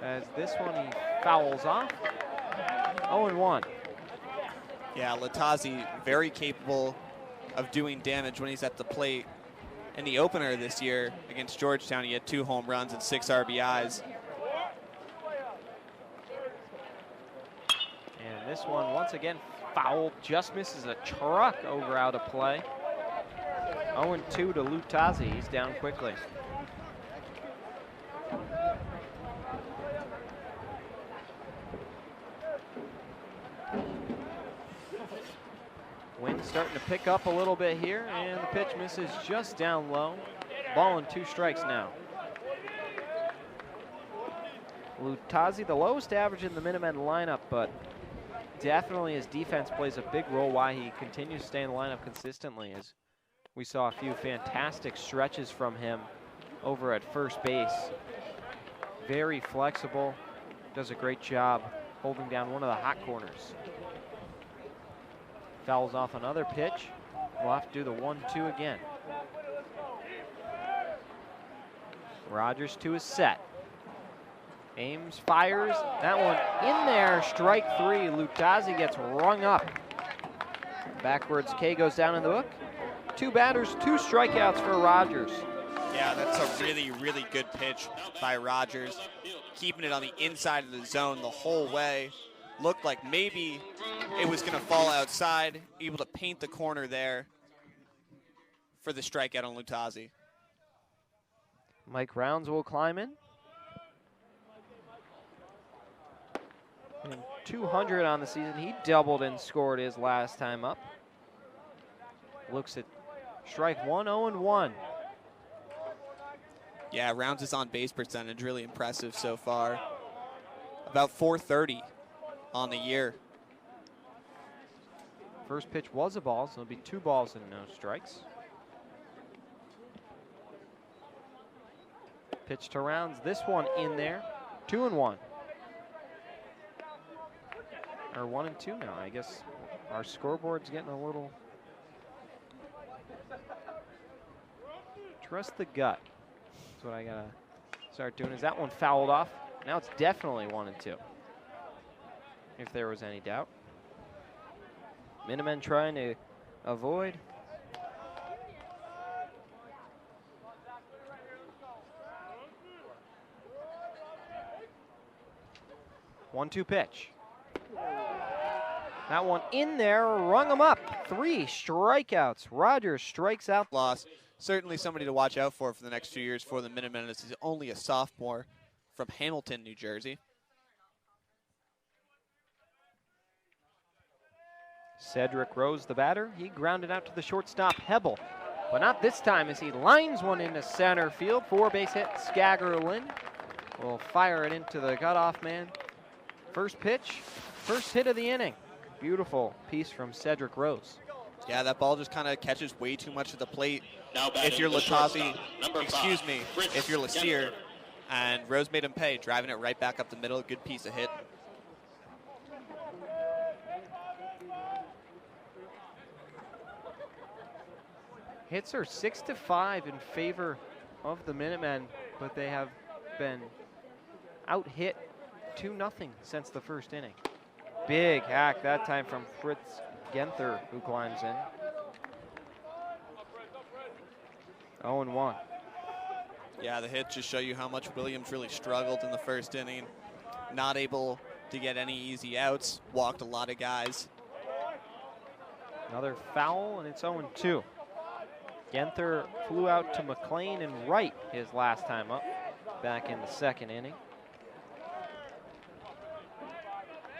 As this one he fouls off. 0-1. Yeah, Lutazzi very capable of doing damage when he's at the plate. In the opener this year against Georgetown, he had 2 home runs and 6 RBIs. And this one, once again, fouled. Just misses a truck over out of play. 0-2 to Lutazi. He's down quickly. Wind's starting to pick up a little bit here, and the pitch misses just down low. Ball and 2 strikes now. Lutazi, the lowest average in the Minutemen lineup, but definitely his defense plays a big role why he continues to stay in the lineup consistently, as we saw a few fantastic stretches from him over at first base. Very flexible, does a great job holding down one of the hot corners. Fouls off another pitch. We'll have to do the 1-2 again. Rogers to his set. Aims, fires. That one in there. Strike 3. Lutazi gets rung up. Backwards K goes down in the book. 2 batters, 2 strikeouts for Rogers. Yeah, that's a really, really good pitch by Rogers. Keeping it on the inside of the zone the whole way. Looked like maybe it was going to fall outside. Able to paint the corner there for the strikeout on Lutazi. Mike Rounds will climb in. And 200 on the season. He doubled and scored his last time up. Looks at strike 1, 0-1. Yeah, Rounds' on base percentage really impressive so far. About .430 on the year. First pitch was a ball, so it'll be 2 balls and no strikes. Pitch to Rounds, this one in there. 2-1. Or 1-2 now. I guess our scoreboard's getting a little. Trust the gut. That's what I gotta start doing. Is that one fouled off? Now it's definitely 1-2. If there was any doubt. Minutemen trying to avoid. One-two pitch. That one in there, rung him up. 3 strikeouts. Rogers strikes out. Loss. Certainly somebody to watch out for the next few years for the Minutemen. This is only a sophomore from Hamilton, New Jersey. Cedric Rose, the batter. He grounded out to the shortstop, Hebel. But not this time as he lines one into center field. 4-base hit, Skaggerlin will fire it into the cutoff man. First pitch, first hit of the inning. Beautiful piece from Cedric Rose. Yeah, that ball just kind of catches way too much at the plate. Now If you're Lutazi, Excuse if you're Lassier, and Rose made him pay, driving it right back up the middle. Good piece of hit. Hits are 6-5 in favor of the Minutemen, but they have been out-hit 2-0 since the first inning. Big hack that time from Fritz Genther, who climbs in. 0-1. Yeah, the hits just show you how much Williams really struggled in the first inning. Not able to get any easy outs, walked a lot of guys. Another foul, and it's 0-2. Genther flew out to McLean and Wright his last time up, back in the second inning.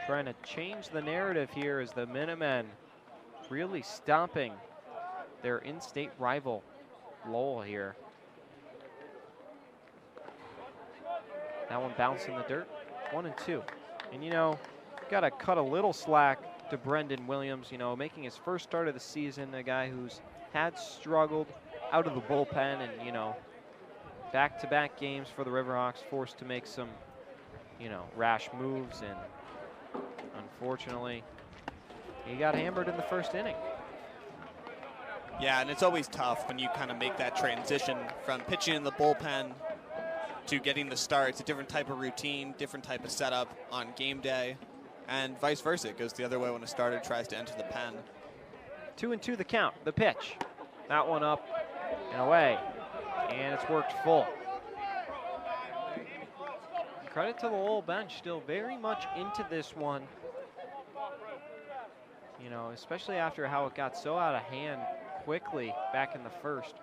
Trying to change the narrative here as the Minutemen really stomping their in-state rival, Lowell here. That one bounced in the dirt, 1-2. And you know, got to cut a little slack to Brendan Williams, you know, making his first start of the season, a guy who's had struggled out of the bullpen and, you know, back-to-back games for the Riverhawks, forced to make some, you know, rash moves, and unfortunately, he got hammered in the first inning. Yeah, and it's always tough when you kind of make that transition from pitching in the bullpen to getting the start. It's a different type of routine, different type of setup on game day, and vice versa. It goes the other way when a starter tries to enter the pen. 2-2 the count. The pitch. That one up and away. And it's worked full. Credit to the Lowell bench, still very much into this one. You know, especially after how it got so out of hand quickly back in the first.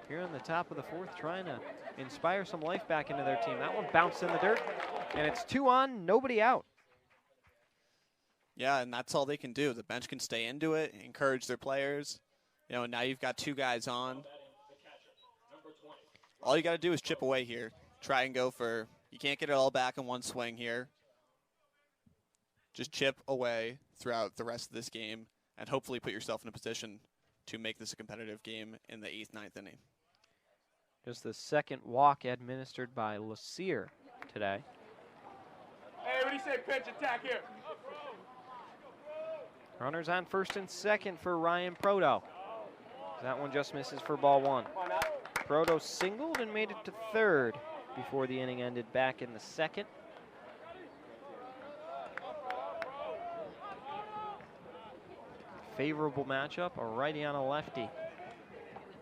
Here in the top of the fourth, trying to inspire some life back into their team. That one bounced in the dirt, and it's 2 on, nobody out. Yeah, and that's all they can do. The bench can stay into it, encourage their players. You know, now you've got 2 guys on. All you got to do is chip away here. Try and go for, you can't get it all back in one swing here. Just chip away throughout the rest of this game and hopefully put yourself in a position to make this a competitive game in the 8th, 9th inning. Just the second walk administered by Lassier today. Hey, what do you say, pitch attack here? Runners on first and second for Ryan Proto. That one just misses for ball 1. Proto singled and made it to third before the inning ended back in the second. Favorable matchup, a righty on a lefty.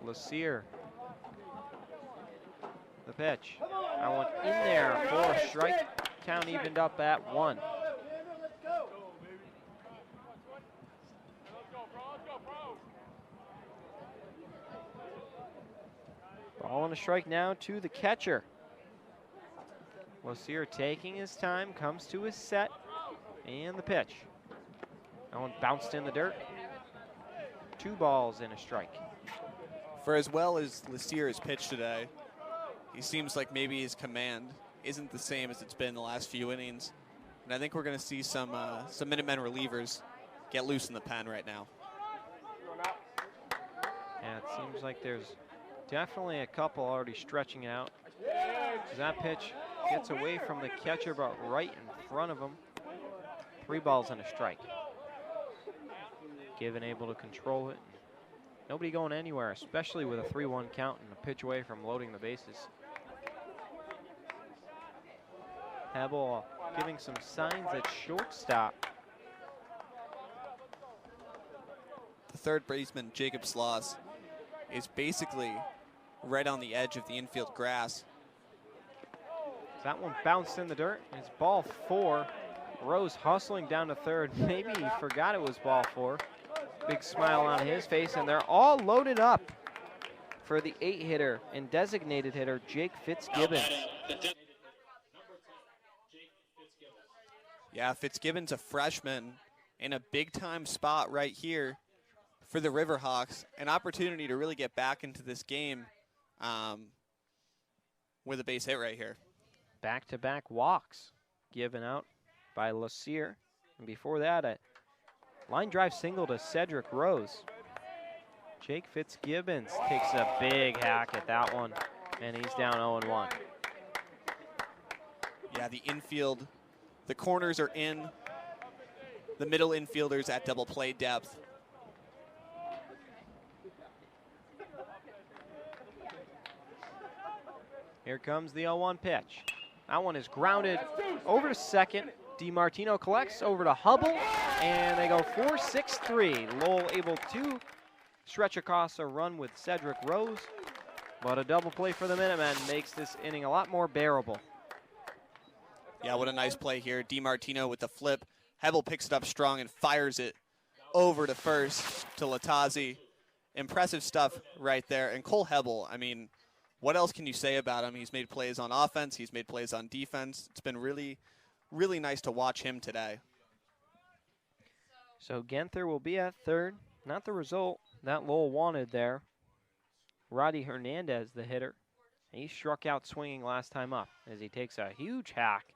Lassier. The pitch. That one in there for a strike. Count evened up at 1. Ball and a strike now to the catcher. Lassier taking his time, comes to his set, and the pitch. That one bounced in the dirt. 2 balls and a strike. For as well as Lassier has pitched today, he seems like maybe his command isn't the same as it's been the last few innings. And I think we're going to see some Minutemen relievers get loose in the pen right now. Yeah, it seems like there's definitely a couple already stretching out. As that pitch gets away from the catcher, but right in front of him. 3 balls and a strike. Given able to control it. Nobody going anywhere, especially with a 3-1 count and a pitch away from loading the bases. Hebel giving some signs at shortstop. The third baseman, Jacob Sloss, is basically right on the edge of the infield grass. That one bounced in the dirt. It's ball 4. Rose hustling down to third. Maybe he forgot it was ball 4. Big smile on his face, and they're all loaded up for the 8-hitter and designated hitter, Jake Fitzgibbons. Yeah, Fitzgibbons, a freshman, in a big-time spot right here for the Riverhawks. An opportunity to really get back into this game with a base hit right here. Back-to-back walks given out by Lassier. And before that, a line drive single to Cedric Rose. Jake Fitzgibbons takes a big hack at that one, and he's down 0-1. Yeah, the infield, the corners are in. The middle infielders at double play depth. Here comes the 0-1 pitch. That one is grounded over to second. DiMartino collects over to Hubble, and they go 4-6-3. Lowell able to stretch across a run with Cedric Rose, but a double play for the Minutemen makes this inning a lot more bearable. Yeah, what a nice play here. DiMartino with the flip. Hebel picks it up strong and fires it over to first to Latazzi. Impressive stuff right there. And Cole Hebel, I mean, what else can you say about him? He's made plays on offense. He's made plays on defense. It's been really, really nice to watch him today. So Genther will be at third. Not the result that Lowell wanted there. Roddy Hernandez, the hitter. He struck out swinging last time up as he takes a huge hack.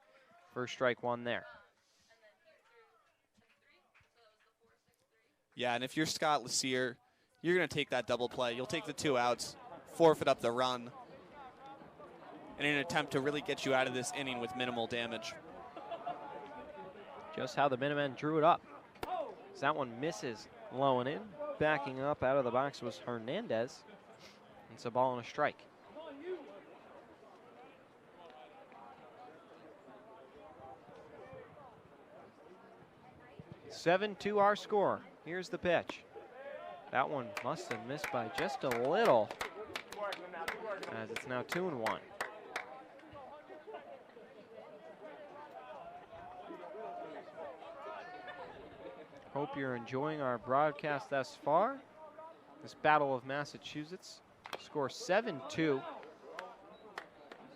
First strike 1 there. Yeah, and if you're Scott Lassier, you're going to take that double play. You'll take the 2 outs, forfeit up the run, in an attempt to really get you out of this inning with minimal damage. Just how the Minutemen drew it up. As that one misses low and in. Backing up out of the box was Hernandez. It's a ball and a strike. (7-2) our score. Here's the pitch. That one must have missed by just a little, as it's now 2-1. Hope you're enjoying our broadcast thus far. This Battle of Massachusetts, score 7-2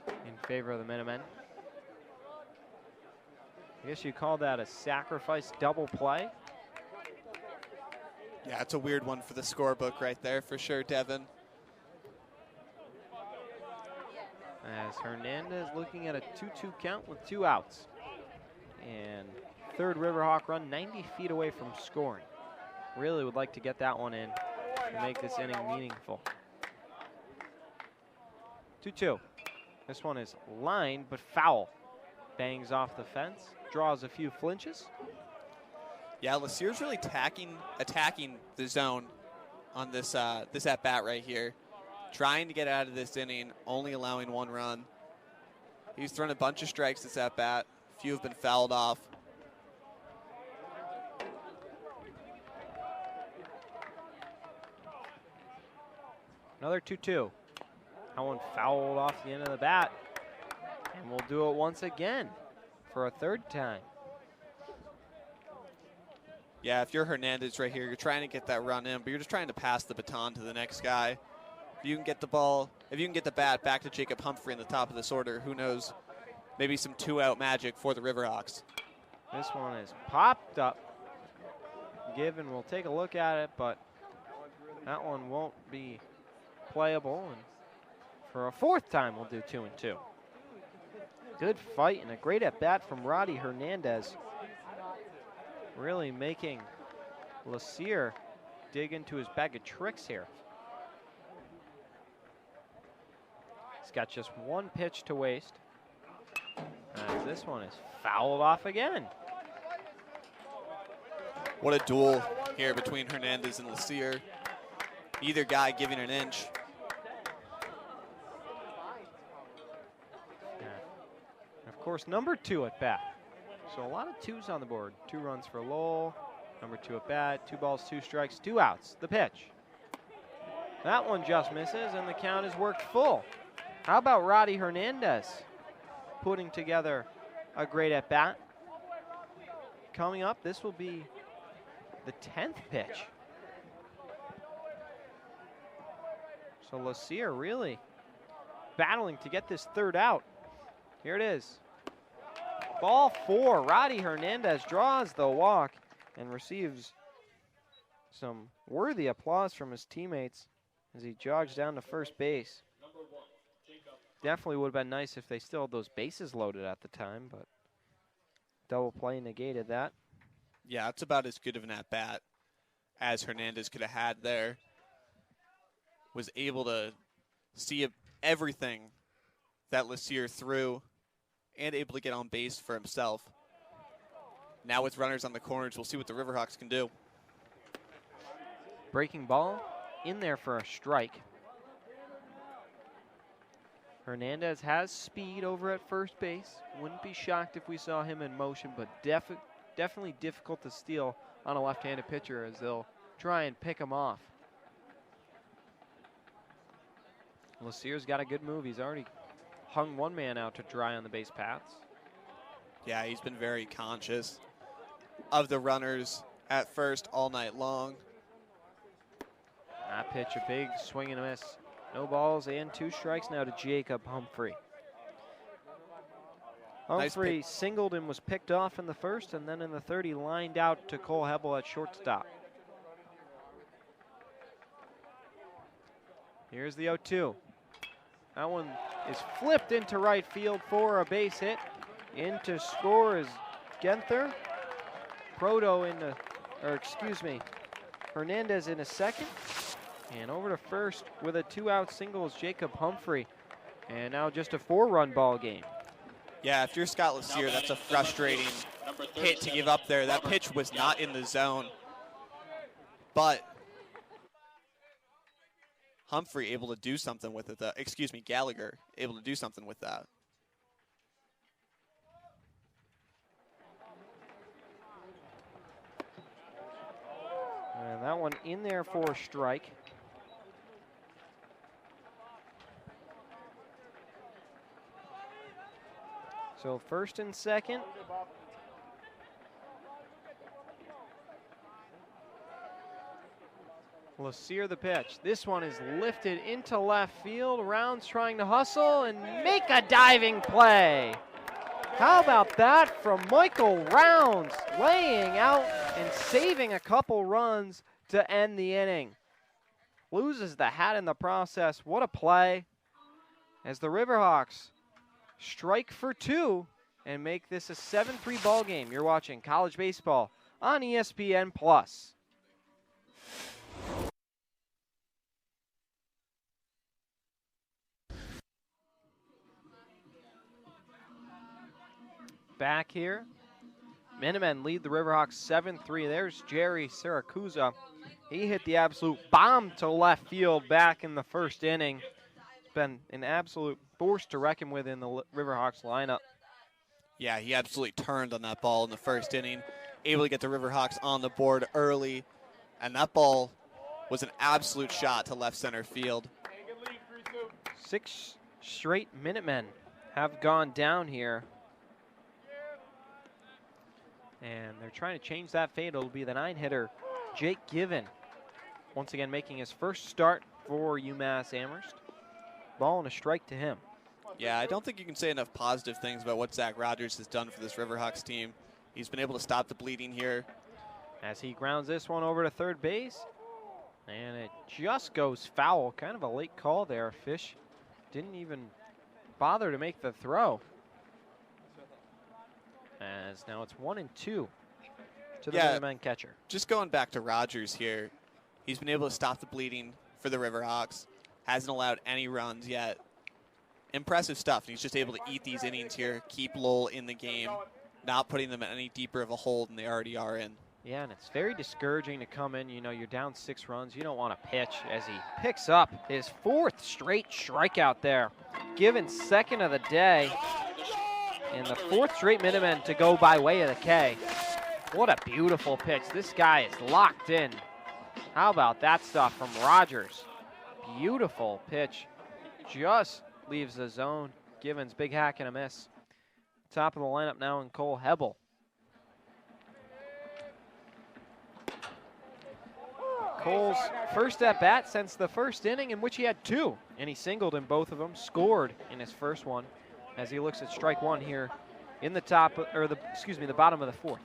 in favor of the Minutemen. I guess you call that a sacrifice double play. Yeah, it's a weird one for the scorebook right there for sure, Devin. As Hernandez looking at a 2-2 count with 2 outs. And third Riverhawk run 90 feet away from scoring. Really would like to get that one in to make this inning meaningful. 2-2. This one is lined but foul. Bangs off the fence, draws a few flinches. Yeah, LeSueur's really attacking the zone on this this at bat right here, trying to get out of this inning, only allowing 1 run. He's thrown a bunch of strikes this at bat. A few have been fouled off. Another 2-2. That one fouled off the end of the bat. And we'll do it once again for a 3rd time. Yeah, if you're Hernandez right here, you're trying to get that run in, but you're just trying to pass the baton to the next guy. If you can get the ball, if you can get the bat back to Jacob Humphrey in the top of this order, who knows, maybe some 2-out magic for the Riverhawks. This one is popped up. Given, we'll take a look at it, but that one won't be playable. And for a 4th time, we'll do 2-2. Good fight and a great at-bat from Roddy Hernandez. Really making LeSueur dig into his bag of tricks here. He's got just 1 pitch to waste. As this one is fouled off again. What a duel here between Hernandez and LeSueur. Either guy giving an inch. Of course, number 2 at bat. So a lot of 2s on the board. 2 runs for Lowell. Number 2 at bat. 2 balls, 2 strikes, 2 outs. The pitch. That one just misses, and the count is worked full. How about Roddy Hernandez putting together a great at bat? Coming up, this will be the 10th pitch. So LeSueur really battling to get this 3rd out. Here it is. Ball 4. Roddy Hernandez draws the walk and receives some worthy applause from his teammates as he jogs down to first base. Definitely would have been nice if they still had those bases loaded at the time, but double play negated that. Yeah, it's about as good of an at-bat as Hernandez could have had there. Was able to see everything that LeSueur threw and able to get on base for himself. Now with runners on the corners, we'll see what the Riverhawks can do. Breaking ball in there for a strike. Hernandez has speed over at first base. Wouldn't be shocked if we saw him in motion, but definitely difficult to steal on a left-handed pitcher as they'll try and pick him off. LeSueur's got a good move. He's already hung 1 man out to dry on the base paths. Yeah, he's been very conscious of the runners at first all night long. That pitch, a big swing and a miss. No balls and 2 strikes now to Jacob Humphrey. Humphrey Nice singled and was picked off in the 1st, and then in the 3rd he lined out to Cole Hebel at shortstop. Here's the 0-2. That one is flipped into right field for a base hit. In to score is Genther. Hernandez in a 2nd. And over to first with a 2-out single is Jacob Humphrey. And now just a 4-run ball game. Yeah, if you're Scott LeSueur, that's a frustrating hit to give up there. That pitch was not in the zone. But Humphrey able to do something with it. Gallagher able to do something with that. And that one in there for a strike. So first and second. Lassier the pitch. This one is lifted into left field. Rounds trying to hustle and make a diving play. How about that from Michael Rounds, laying out and saving a couple runs to end the inning. Loses the hat in the process. What a play as the Riverhawks strike for two and make this a 7-3 ball game. You're watching college baseball on ESPN+. Back here, Minutemen lead the Riverhawks 7-3. There's Jerry Siracusa. He hit the absolute bomb to left field back in the first inning. It's been an absolute force to reckon with in the Riverhawks lineup. Yeah, he absolutely turned on that ball in the first inning, able to get the Riverhawks on the board early, and that ball was an absolute shot to left center field. 6 straight Minutemen have gone down here. And they're trying to change that fate. It'll be the 9-hitter, Jake Given, once again making his first start for UMass Amherst. Ball and a strike to him. Yeah, I don't think you can say enough positive things about what Zach Rogers has done for this Riverhawks team. He's been able to stop the bleeding here. As he grounds this one over to third base. And it just goes foul. Kind of a late call there. Fish didn't even bother to make the throw. As now it's 1-2 to the Minutemen catcher. Just going back to Rogers here, he's been able to stop the bleeding for the Riverhawks. Hasn't allowed any runs yet. Impressive stuff. He's just able to eat these innings here, keep Lowell in the game, not putting them any deeper of a hole than they already are in. Yeah, and it's very discouraging to come in. You know, you're down 6 runs. You don't want to pitch as he picks up his 4th straight strikeout there. Given second of the day. And the 4th straight Minutemen to go by way of the K. What a beautiful pitch. This guy is locked in. How about that stuff from Rogers? Beautiful pitch. Just leaves the zone. Givens, big hack and a miss. Top of the lineup now in Cole Hebel. Cole's first at bat since the first inning, in which he had 2. And he singled in both of them, scored in his first one, as he looks at strike 1 here in the top, or the bottom of the 4th.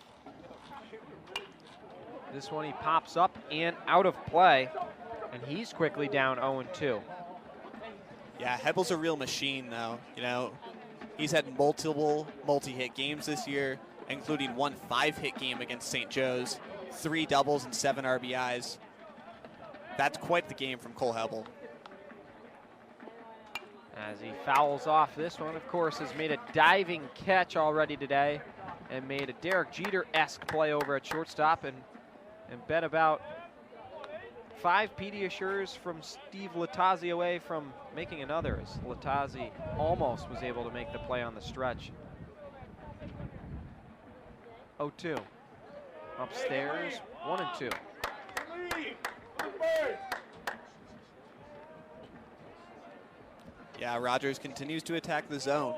This one he pops up and out of play, and he's quickly down 0-2. Yeah, Hebel's a real machine now. You know, he's had multiple multi-hit games this year, including 1 5-hit game against St. Joe's, 3 doubles and 7 RBIs. That's quite the game from Cole Hebel. As he fouls off this one, of course, has made a diving catch already today and made a Derek Jeter-esque play over at shortstop and bet about 5 Pediasures from Steve Latazzi away from making another, as Latazzi almost was able to make the play on the stretch. 0-2. Upstairs, 1-2. Yeah, Rogers continues to attack the zone.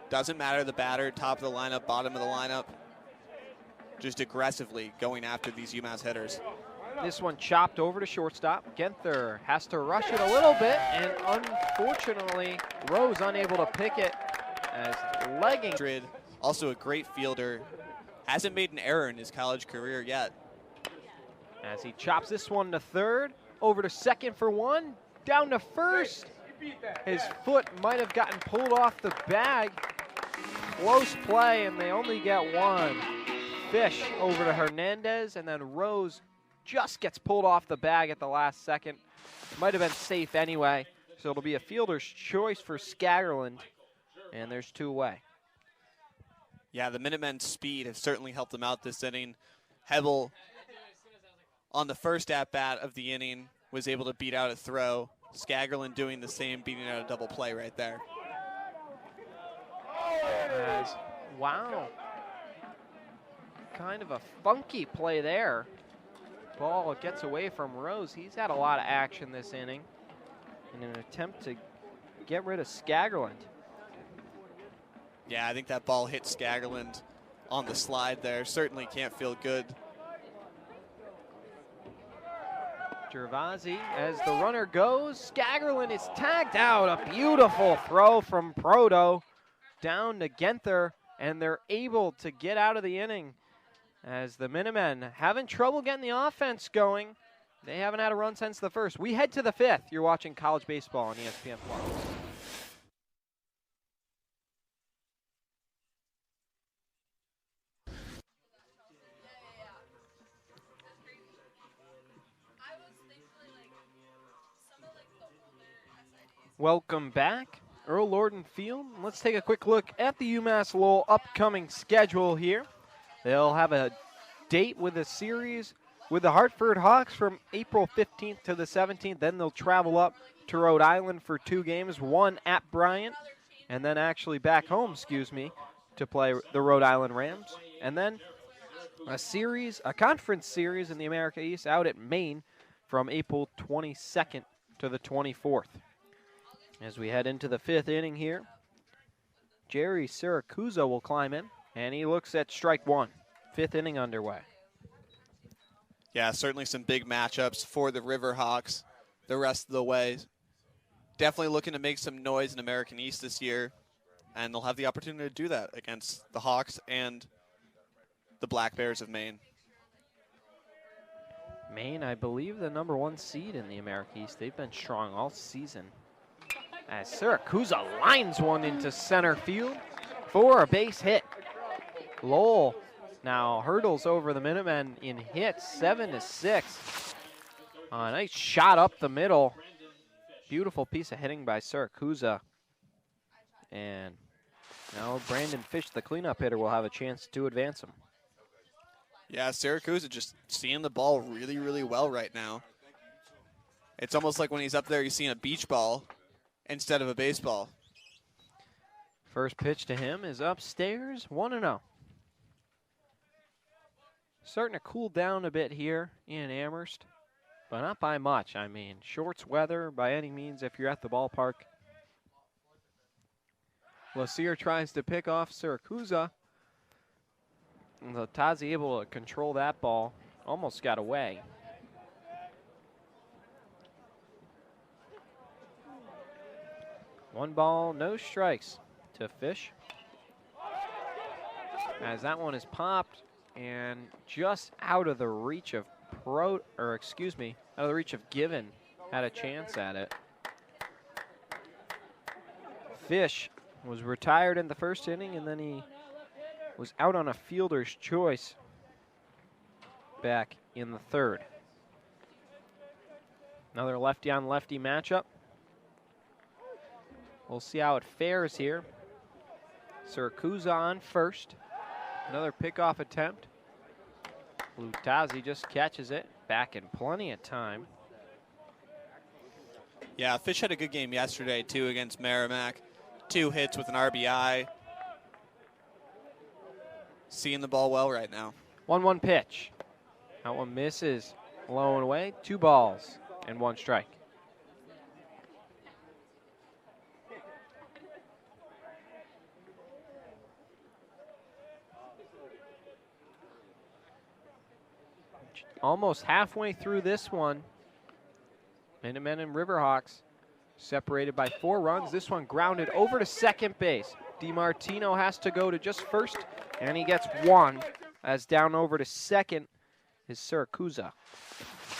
Doesn't matter the batter, top of the lineup, bottom of the lineup. Just aggressively going after these UMass hitters. This one chopped over to shortstop. Genther has to rush it a little bit, and unfortunately, Rose unable to pick it as legging. Also a great fielder. Hasn't made an error in his college career yet. As he chops this one to third, over to second for 1, down to first. His foot might have gotten pulled off the bag. Close play, and they only get 1. Fish over to Hernandez, and then Rose just gets pulled off the bag at the last second. Might have been safe anyway, so it'll be a fielder's choice for Skagerland, and there's 2 away. Yeah, the Minutemen's speed has certainly helped them out this inning. Hebel, on the first at-bat of the inning, was able to beat out a throw. Skagerland doing the same, beating out a double play right there. Wow. Kind of a funky play there. Ball gets away from Rose. He's had a lot of action this inning in an attempt to get rid of Skagerland. Yeah, I think that ball hit Skagerland on the slide there. Certainly can't feel good. Gervasi, as the runner goes, Skagerland is tagged out. A beautiful throw from Proto down to Genther, and they're able to get out of the inning as the Minutemen having trouble getting the offense going. They haven't had a run since the first. We head to the fifth. You're watching college baseball on ESPN+. Welcome back, Earl Lorden Field. Let's take a quick look at the UMass Lowell upcoming schedule here. They'll have a date with a series with the Hartford Hawks from April 15th to the 17th. Then they'll travel up to Rhode Island for 2 games, one at Bryant, and then actually back home, to play the Rhode Island Rams. And then a conference series in the America East out at Maine from April 22nd to the 24th. As we head into the 5th inning here, Jerry Siracusa will climb in, and he looks at strike 1. 5th inning underway. Yeah, certainly some big matchups for the Riverhawks the rest of the way. Definitely looking to make some noise in American East this year, and they'll have the opportunity to do that against the Hawks and the Black Bears of Maine. Maine, I believe, the #1 seed in the America East. They've been strong all season. As Siracusa lines one into center field for a base hit. Lowell now hurdles over the Minutemen in hits, 7-6. A nice shot up the middle. Beautiful piece of hitting by Siracusa. And now Brandon Fish, the cleanup hitter, will have a chance to advance him. Yeah, Siracusa just seeing the ball really, really well right now. It's almost like when he's up there, he's seeing a beach ball instead of a baseball. First pitch to him is upstairs, 1-0. Starting to cool down a bit here in Amherst, but not by much. I mean, shorts weather by any means if you're at the ballpark. Lassier tries to pick off Siracusa. Tazi able to control that ball. Almost got away. One ball, no strikes to Fish. As that one is popped and just out of the reach of out of the reach of Given. Had a chance at it. Fish was retired in the first inning, and then he was out on a fielder's choice back in the third. Another lefty-on-lefty matchup. We'll see how it fares here. Siracusa on first. Another pickoff attempt. Lutazi just catches it. Back in plenty of time. Yeah, Fish had a good game yesterday, too, against Merrimack. 2 hits with an RBI. Seeing the ball well right now. 1-1 pitch. That one misses. Low and away. 2 balls and 1 strike. Almost halfway through this one. Minutemen and Riverhawks separated by 4 runs. This one grounded over to second base. DiMartino has to go to just first, and he gets 1. As down over to second is Siracusa.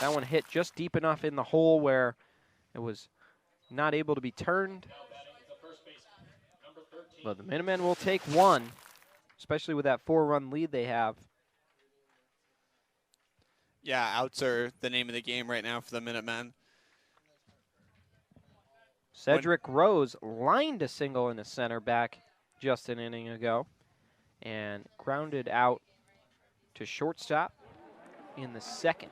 That one hit just deep enough in the hole where it was not able to be turned. But the Minutemen will take 1, especially with that 4-run lead they have. Yeah, outs are the name of the game right now for the Minutemen. Cedric Rose lined a single in the center back just an inning ago and grounded out to shortstop in the second.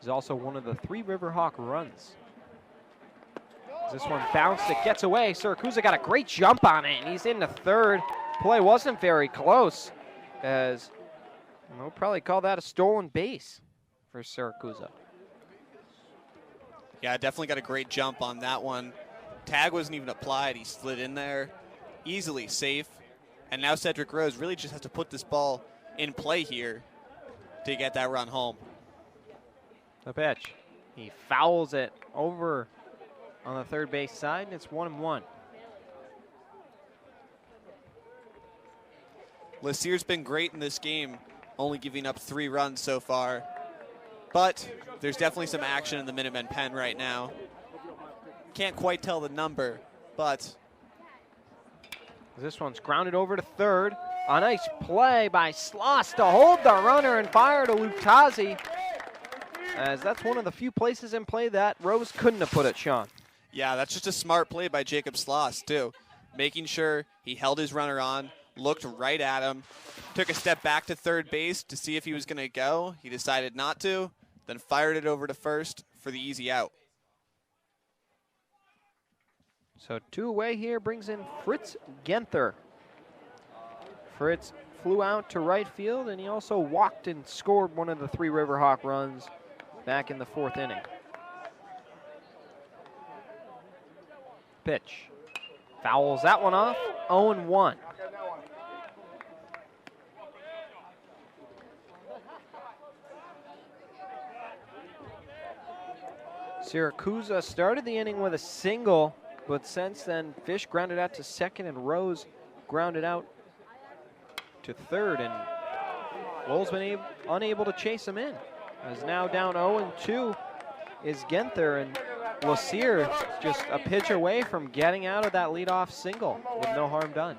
He's also one of the 3 Riverhawk runs. This one bounced, it gets away. Siracusa got a great jump on it, and he's into third. Play wasn't very close, as we'll probably call that a stolen base. for Syracuse. Yeah, definitely got a great jump on that one. Tag wasn't even applied. He slid in there, easily safe. And now Cedric Rose really just has to put this ball in play here to get that run home. The pitch. He fouls it over on the third base side, and it's 1-1. Lasier's been great in this game, only giving up 3 runs so far. But there's definitely some action in the Minutemen pen right now. Can't quite tell the number, but this one's grounded over to third. A nice play by Sloss to hold the runner and fire to Lutazzi, as that's one of the few places in play that Rose couldn't have put it, Sean. Yeah, that's just a smart play by Jacob Sloss, too. Making sure he held his runner on, looked right at him, took a step back to third base to see if he was going to go. He decided not to, then fired it over to first for the easy out. So 2 away here brings in Fritz Genther. Fritz flew out to right field, and he also walked and scored one of the 3 Riverhawk runs back in the 4th inning. Pitch. Fouls that one off, 0-1. Syracuse started the inning with a single, but since then, Fish grounded out to second and Rose grounded out to third, and Lowell's been unable to chase him in. As now down 0-2 is Genther, and Lasier just a pitch away from getting out of that leadoff single with no harm done.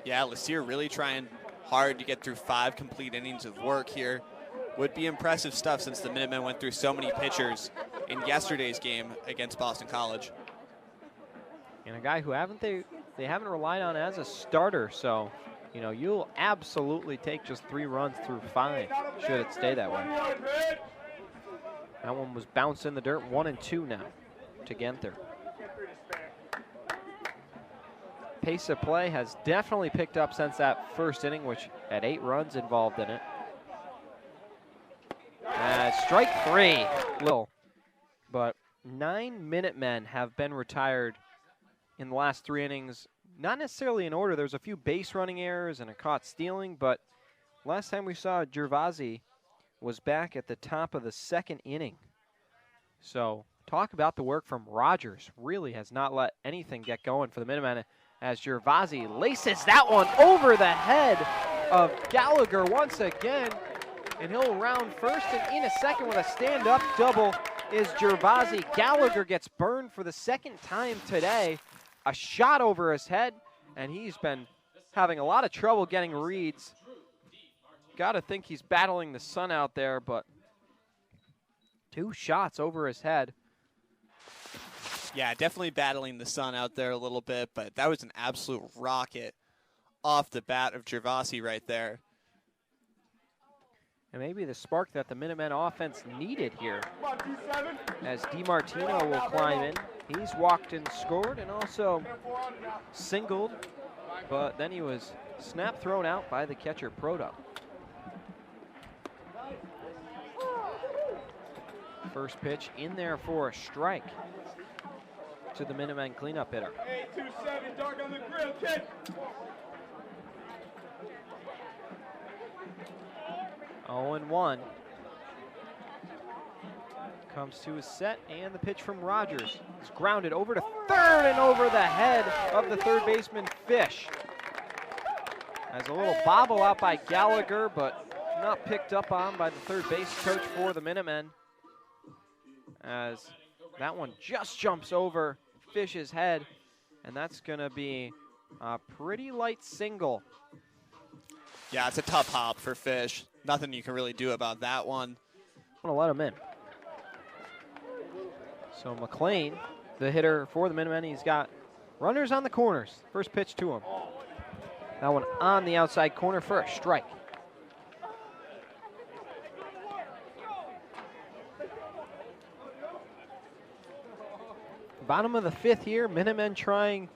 Yeah, Lasier really trying hard to get through 5 complete innings of work here. Would be impressive stuff since the Minutemen went through so many pitchers in yesterday's game against Boston College. And a guy who they haven't relied on as a starter, so you'll absolutely take just 3 runs through 5 should it stay that way. That one was bounced in the dirt, 1-2 now to Genther. Pace of play has definitely picked up since that first inning, which had 8 runs involved in it. Strike 3, little. But 9 Minutemen have been retired in the last 3 innings. Not necessarily in order. There's a few base running errors and a caught stealing, but last time we saw Gervasi was back at the top of the 2nd inning. So talk about the work from Rogers. Really has not let anything get going for the Minutemen, as Gervasi laces that one over the head of Gallagher once again. And he'll round first, and in a second with a stand-up double is Gervasi. Gallagher gets burned for the 2nd time today. A shot over his head, and he's been having a lot of trouble getting reads. Got to think he's battling the sun out there, but 2 shots over his head. Yeah, definitely battling the sun out there a little bit, but that was an absolute rocket off the bat of Gervasi right there. And maybe the spark that the Minutemen offense needed here, as DiMartino will climb in. He's walked and scored and also singled, but then he was snap thrown out by the catcher, Proto. First pitch in there for a strike to the Minutemen cleanup hitter. 827, dark on the grill, kid. 0-1. Comes to his set, and the pitch from Rogers is grounded over to third and over the head of the third baseman, Fish. As a little bobble out by Gallagher, but not picked up on by the third base coach for the Minutemen, as that one just jumps over Fish's head, and that's going to be a pretty light single. Yeah, it's a tough hop for Fish. Nothing you can really do about that one. I'm going to let him in. So McLean, the hitter for the Minutemen, he's got runners on the corners. First pitch to him. That one on the outside corner for a strike. Bottom of the 5th here, Minutemen trying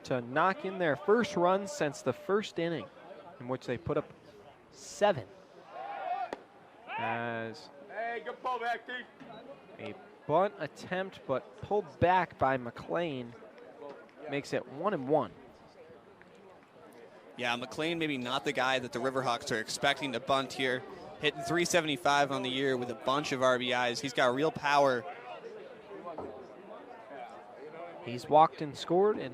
to knock in their first run since the first inning, in which they put up 7. As Hey, good pull back, T. a bunt attempt, but pulled back by McLean, makes it 1-1. Yeah, McLean maybe not the guy that the Riverhawks are expecting to bunt here. Hitting 375 on the year with a bunch of RBIs. He's got real power. He's walked and scored and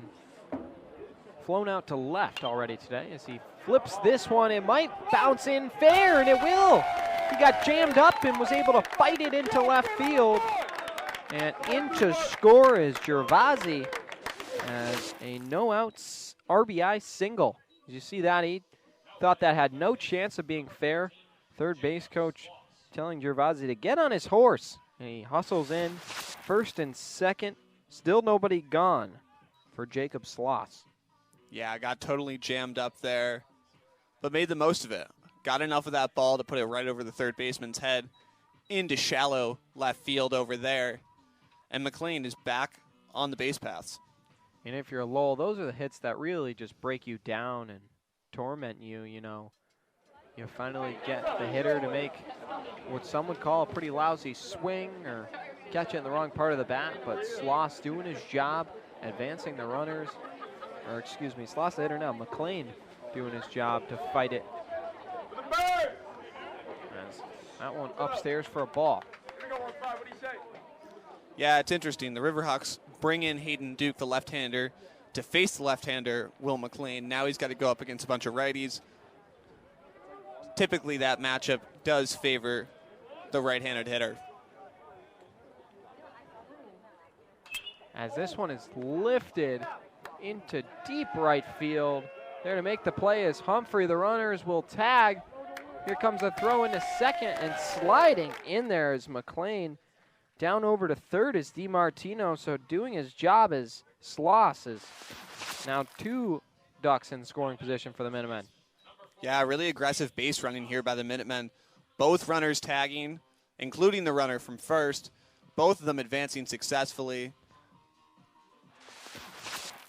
flown out to left already today as he flips this one. It might bounce in fair, and it will. He got jammed up and was able to fight it into left field. And into score is Gervasi as a no-outs RBI single. Did you see that? He thought that had no chance of being fair. Third base coach telling Gervasi to get on his horse. And he hustles in first and second. Still nobody gone for Jacob Sloss. Yeah, got totally jammed up there, but made the most of it. Got enough of that ball to put it right over the third baseman's head into shallow left field over there. And McLean is back on the base paths. And if you're Lowell, those are the hits that really just break you down and torment you, you know. You finally get the hitter to make what some would call a pretty lousy swing or catch it in the wrong part of the bat, but Sloss doing his job, advancing the runners, or excuse me, Sloss the hitter now, McLean doing his job to fight it. As that one upstairs for a ball. Yeah, it's interesting. The Riverhawks bring in Hayden Duke, the left-hander, to face the left-hander, Will McLean. Now he's got to go up against a bunch of righties. Typically that matchup does favor the right-handed hitter. As this one is lifted into deep right field. There to make the play is Humphrey. The runners will tag. Here comes a throw into second, and sliding in there is McLean. Down over to third is DiMartino, so doing his job as Sloss is now 2 Ducks in scoring position for the Minutemen. Yeah, really aggressive base running here by the Minutemen. Both runners tagging, including the runner from first. Both of them advancing successfully.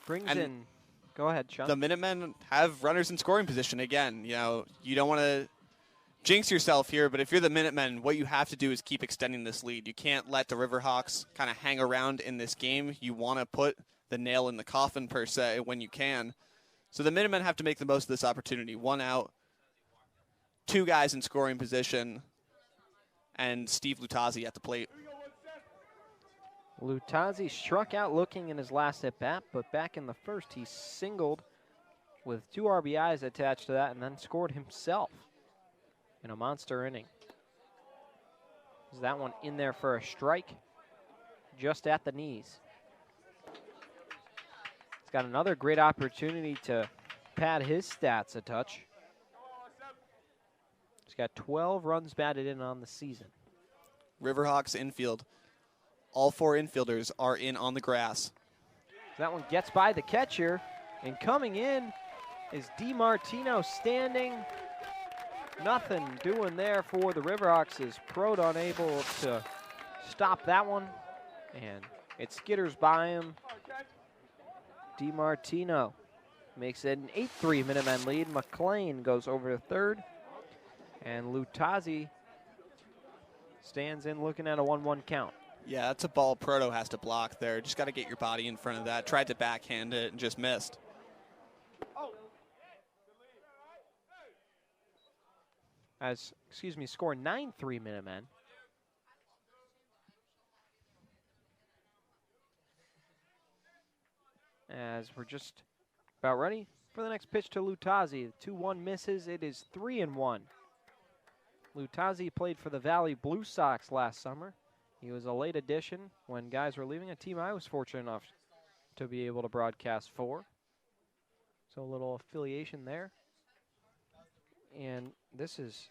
Brings in, go ahead, Sean. The Minutemen have runners in scoring position again. You know, you don't want to jinx yourself here, but if you're the Minutemen, what you have to do is keep extending this lead. You can't let the Riverhawks kind of hang around in this game. You want to put the nail in the coffin, per se, when you can. So the Minutemen have to make the most of this opportunity. 1 out, 2 guys in scoring position, and Steve Lutazzi at the plate. Lutazzi struck out looking in his last at-bat, but back in the first, he singled with 2 RBIs attached to that and then scored himself in a monster inning. Is that one in there for a strike? Just at the knees. He's got another great opportunity to pad his stats a touch. He's got 12 runs batted in on the season. Riverhawks infield. All 4 infielders are in on the grass. That one gets by the catcher, and coming in is DiMartino standing. Nothing doing there for the Riverhawks as Prode unable to stop that one, and it skitters by him. DiMartino makes it an 8-3 Minutemen lead. McLean goes over to third, and Lutazzi stands in looking at a 1-1 count. Yeah, that's a ball Proto has to block there. Just got to get your body in front of that. Tried to backhand it and just missed. Score 9-3 Minutemen. As we're just about ready for the next pitch to Lutazzi. 2-1 misses. It is 3-1. Lutazzi played for the Valley Blue Sox last summer. He was a late addition when guys were leaving, a team I was fortunate enough to be able to broadcast for. So a little affiliation there. And this is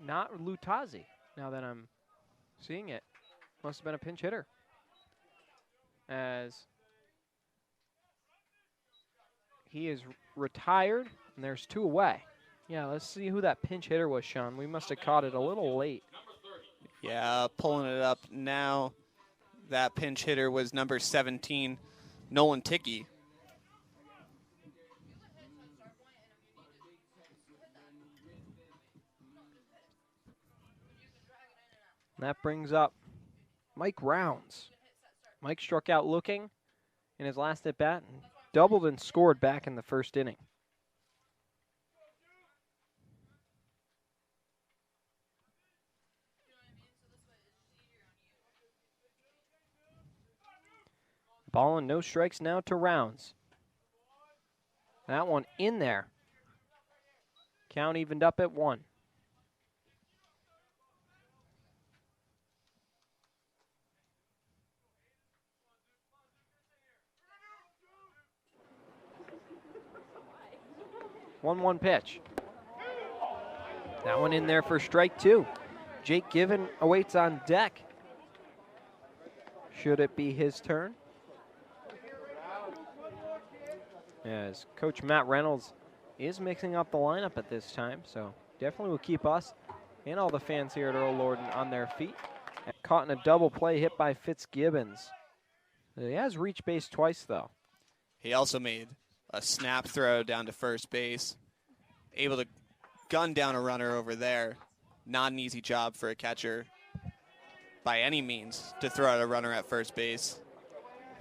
not Lutazzi, now that I'm seeing it. Must have been a pinch hitter. As he is retired, and there's 2 away. Yeah, let's see who that pinch hitter was, Sean. We must have caught it a little late. Yeah, pulling it up now. That pinch hitter was number 17, Nolan Tickey. And that brings up Mike Rounds. Mike struck out looking in his last at bat and doubled and scored back in the first inning. Ball and no strikes now to Rounds. That one in there. Count evened up at 1. One pitch. That one in there for strike 2. Jake Given awaits on deck. Should it be his turn? As Coach Matt Reynolds is mixing up the lineup at this time, so definitely will keep us and all the fans here at Earl Lorden on their feet. Caught in a double play hit by Fitzgibbons. He has reached base twice, though. He also made a snap throw down to first base, able to gun down a runner over there. Not an easy job for a catcher by any means to throw out a runner at first base.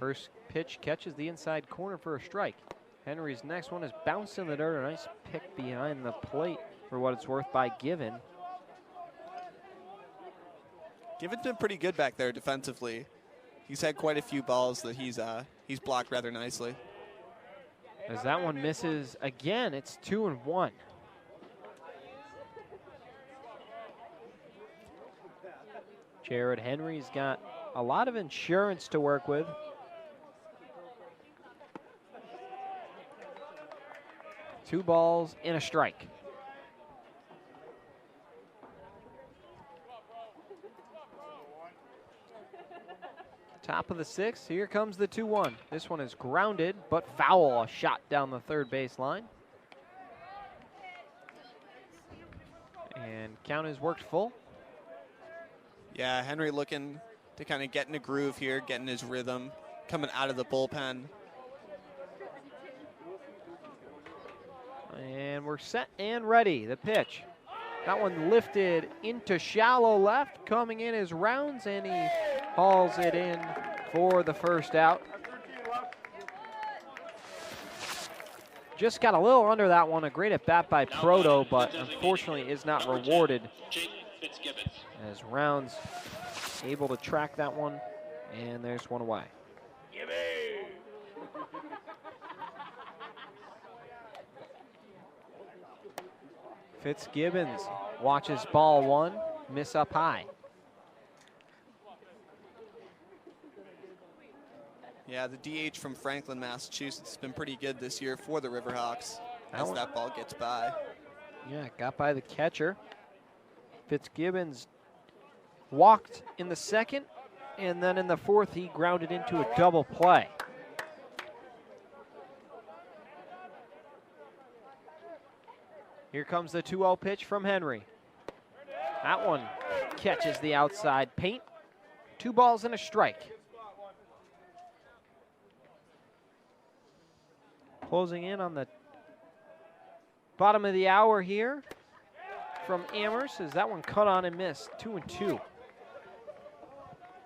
First pitch catches the inside corner for a strike. Henry's next one is bounced in the dirt. A nice pick behind the plate for what it's worth by Given. Given's been pretty good back there defensively. He's had quite a few balls that he's blocked rather nicely. As that one misses again, it's 2-1. Jared Henry's got a lot of insurance to work with. Two balls and a strike. Top of the 6th, here comes the 2-1. This one is grounded, but foul, a shot down the third base line. And count is worked full. Yeah, Henry looking to kind of get in a groove here, getting his rhythm, coming out of the bullpen. And we're set and ready. The pitch. That one lifted into shallow left. Coming in is Rounds, and he hauls it in for the first out. Just got a little under that one. A great at bat by Proto, but unfortunately is not rewarded. As Rounds able to track that one, and there's one away. Fitzgibbons watches ball 1, miss up high. Yeah, the DH from Franklin, Massachusetts has been pretty good this year for the Riverhawks as that ball gets by. Yeah, got by the catcher. Fitzgibbons walked in the 2nd, and then in the 4th he grounded into a double play. Here comes the 2-0 pitch from Henry. That one catches the outside paint. 2 balls and a strike. Closing in on the bottom of the hour here from Amherst as that one cut on and missed. 2-2.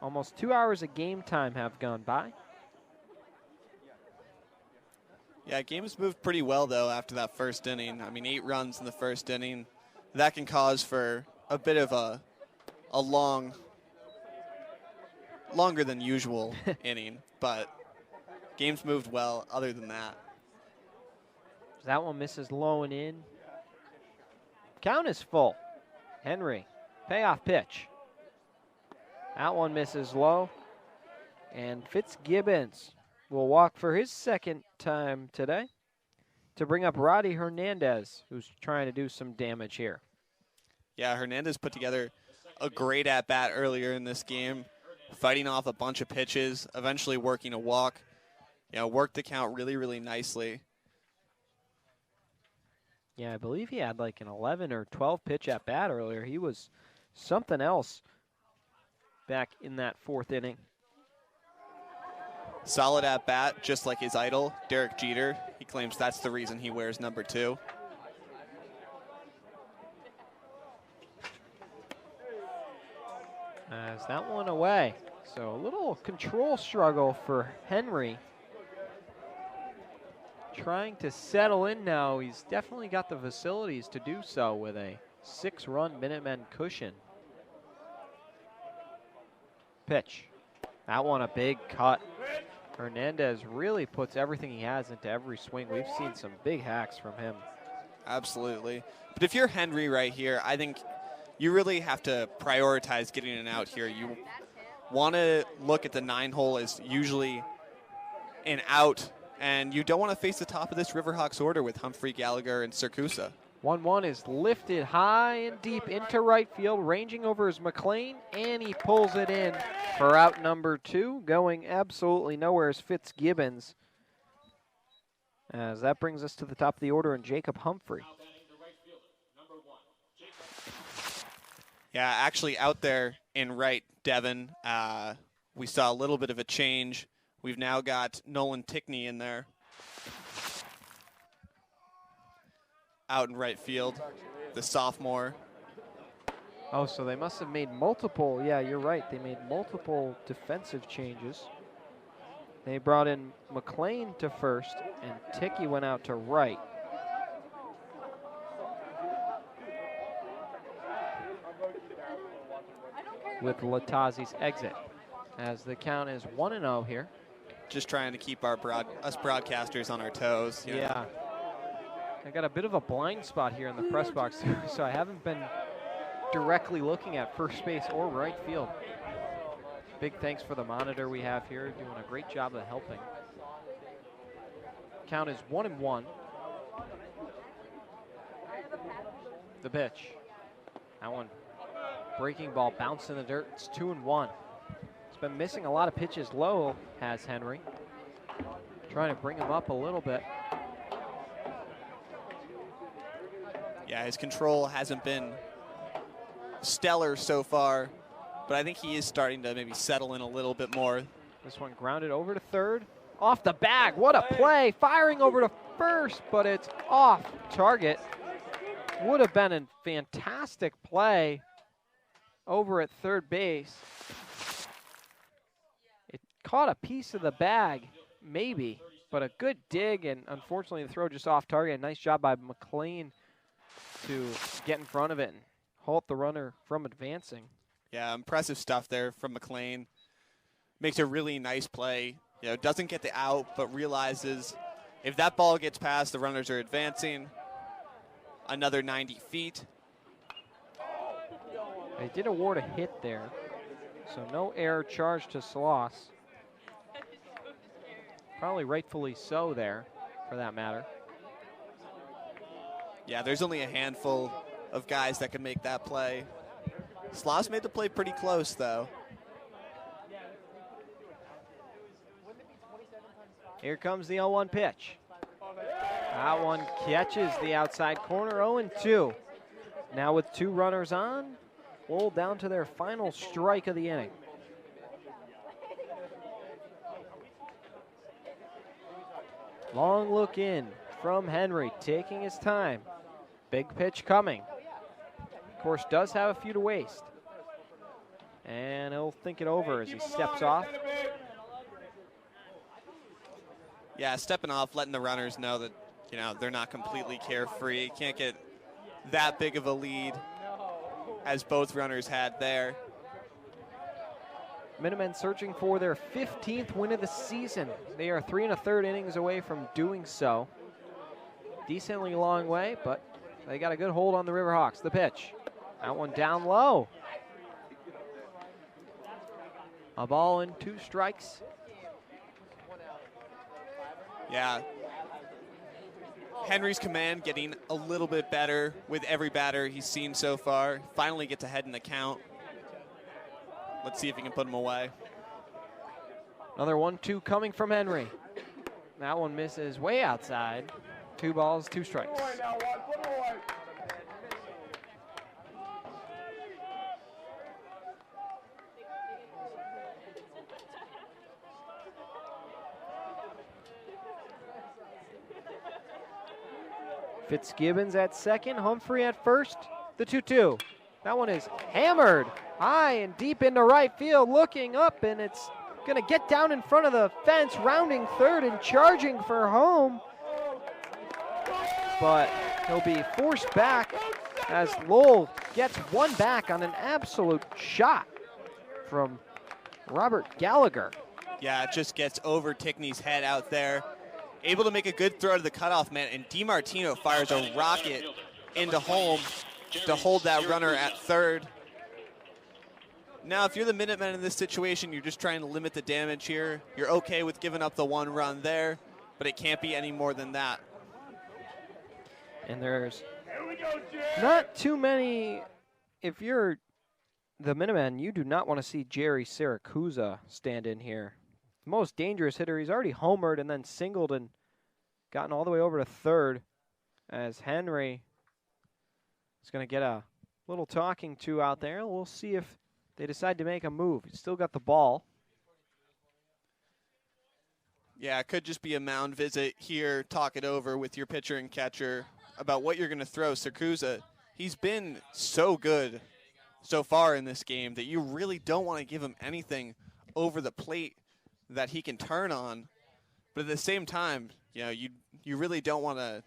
Almost 2 hours of game time have gone by. Yeah, game's moved pretty well, though, after that first inning. I mean, 8 runs in the first inning. That can cause for a bit of a longer than usual inning, but game's moved well other than that. That one misses low and in. Count is full. Henry, payoff pitch. That one misses low. And Fitzgibbons will walk for his 2nd time today to bring up Roddy Hernandez, who's trying to do some damage here. Yeah, Hernandez put together a great at-bat earlier in this game, fighting off a bunch of pitches, eventually working a walk. You know, worked the count really, really nicely. Yeah, I believe he had like an 11 or 12 pitch at-bat earlier. He was something else back in that 4th inning. Solid at-bat, just like his idol, Derek Jeter. He claims that's the reason he wears number 2. As that one away. So a little control struggle for Henry. Trying to settle in now. He's definitely got the facilities to do so with a 6-run Minutemen cushion. Pitch. That one a big cut. Hernandez really puts everything he has into every swing. We've seen some big hacks from him. Absolutely. But if you're Henry right here, I think you really have to prioritize getting an out here. You want to look at the 9-hole as usually an out, and you don't want to face the top of this Riverhawks order with Humphrey, Gallagher, and Sirkusa. 1-1 is lifted high and deep into right field, ranging over is McLean, and he pulls it in for out number 2, going absolutely nowhere is Fitzgibbons. As that brings us to the top of the order and Jacob Humphrey. Yeah, actually out there in right, Devin, we saw a little bit of a change. We've now got Nolan Tickney in there. Out in right field, the sophomore. Oh, so they must have made multiple, yeah, you're right. They made multiple defensive changes. They brought in McLean to first, and Ticky went out to right. With Latazzi's exit, as the count is 1-0 here. Just trying to keep us broadcasters on our toes. You know. Yeah. I got a bit of a blind spot here in the press box, so I haven't been directly looking at first base or right field. Big thanks for the monitor we have here, doing a great job of helping. Count is 1-1. The pitch. That one, breaking ball, bounce in the dirt. It's 2-1. It's been missing a lot of pitches. Lowell has Henry. Trying to bring him up a little bit. Yeah, his control hasn't been stellar so far, but I think he is starting to maybe settle in a little bit more. This one grounded over to third. Off the bag, what a play. Firing over to first, but it's off target. Would have been a fantastic play over at third base. It caught a piece of the bag, maybe, but a good dig, and unfortunately the throw just off target. A nice job by McLean to get in front of it and halt the runner from advancing. Yeah, impressive stuff there from McLean. Makes a really nice play. You know, doesn't get the out, but realizes if that ball gets past, the runners are advancing another 90 feet. They did award a hit there, so no error charge to Sloss. Probably rightfully so there, for that matter. Yeah, there's only a handful of guys that can make that play. Sloss made the play pretty close, though. Here comes the 0-1 pitch. That one catches the outside corner, 0-2. Now with 2 runners on, Lowell down to their final strike of the inning. Long look in from Henry, taking his time. Big pitch coming. Of course, does have a few to waste. And he'll think it over as he steps off. Yeah, stepping off, letting the runners know that, you know, they're not completely carefree. Can't get that big of a lead as both runners had there. Minutemen searching for their 15th win of the season. They are 3 1/3 innings away from doing so. Decently long way, but they got a good hold on the Riverhawks. The pitch. That one down low. A ball and 2 strikes. Yeah. Henry's command getting a little bit better with every batter he's seen so far. Finally gets ahead in the count. Let's see if he can put him away. Another 1-2 coming from Henry. That one misses way outside. 2 balls, 2 strikes. Fitzgibbons at second, Humphrey at first. The 2-2. That one is hammered high and deep into right field, looking up, and it's going to get down in front of the fence, rounding third and charging for home. But he'll be forced back as Lowell gets one back on an absolute shot from Robert Gallagher. Yeah, it just gets over Tickney's head out there. Able to make a good throw to the cutoff man, and DiMartino fires a rocket into home to hold that runner at third. Now, if you're the Minutemen in this situation, you're just trying to limit the damage here. You're okay with giving up the one run there, but it can't be any more than that. And there's not too many. If you're the Minutemen, you do not want to see Jerry Siracusa stand in here. The most dangerous hitter. He's already homered and then singled and gotten all the way over to third, as Henry is going to get a little talking to out there. We'll see if they decide to make a move. He's still got the ball. Yeah, it could just be a mound visit here. Talk it over with your pitcher and catcher about what you're going to throw. Siracusa, he's been so good so far in this game that you really don't want to give him anything over the plate that he can turn on. But at the same time, you really don't want to,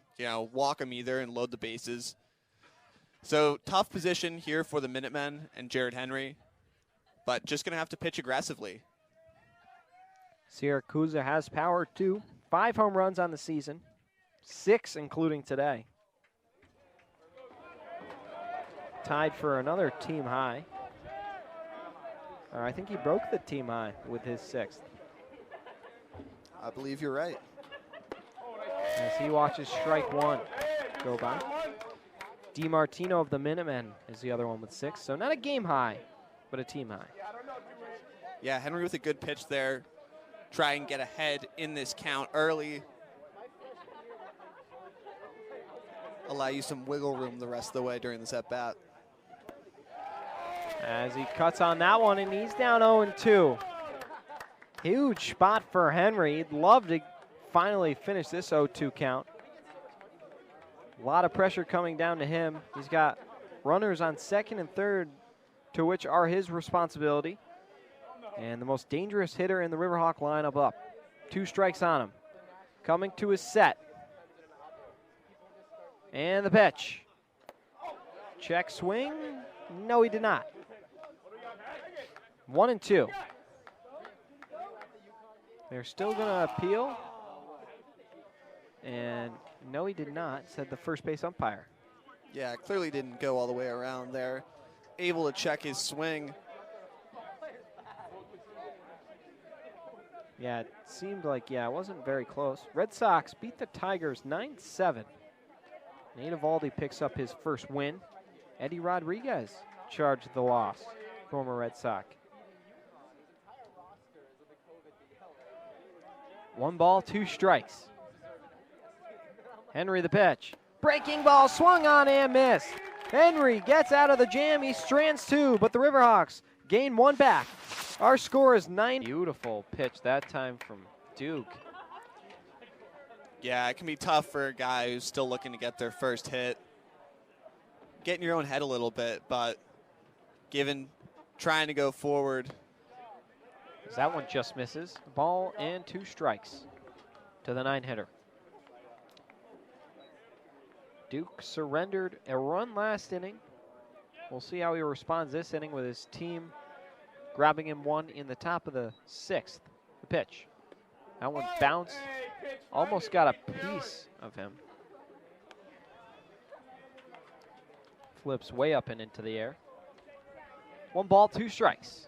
walk him either and load the bases. So tough position here for the Minutemen and Jared Henry, but just going to have to pitch aggressively. Siracusa has power too. 5 home runs on the season, 6 including today. Tied for another team high. Or I think he broke the team high with his 6th. I believe you're right. As he watches strike 1 go by. DiMartino of the Minutemen is the other one with 6. So not a game high, but a team high. Yeah, Henry with a good pitch there. Try and get ahead in this count early. Allow you some wiggle room the rest of the way during this at-bat. As he cuts on that one, and he's down 0-2. Huge spot for Henry. He'd love to finally finish this 0-2 count. A lot of pressure coming down to him. He's got runners on second and third, to which are his responsibility. And the most dangerous hitter in the Riverhawk lineup up. 2 strikes on him. Coming to his set. And the pitch. Check swing. No, he did not. 1-2. They're still going to appeal. And no, he did not, said the first base umpire. Yeah, clearly didn't go all the way around there. Able to check his swing. Yeah, it seemed like, it wasn't very close. Red Sox beat the Tigers 9-7. Nate Eovaldi picks up his first win. Eddie Rodriguez charged the loss, former Red Sox. 1 ball, 2 strikes. Henry the pitch. Breaking ball swung on and missed. Henry gets out of the jam. He strands 2, but the Riverhawks gain 1 back. Our score is 9. Beautiful pitch that time from Duke. Yeah, it can be tough for a guy who's still looking to get their first hit. Get in your own head a little bit, but trying to go forward. That one just misses. Ball and 2 strikes to the 9-hitter. Duke surrendered a run last inning. We'll see how he responds this inning with his team grabbing him 1 in the top of the 6th. The pitch. That one bounced. Almost got a piece of him. Flips way up and into the air. 1 ball, 2 strikes.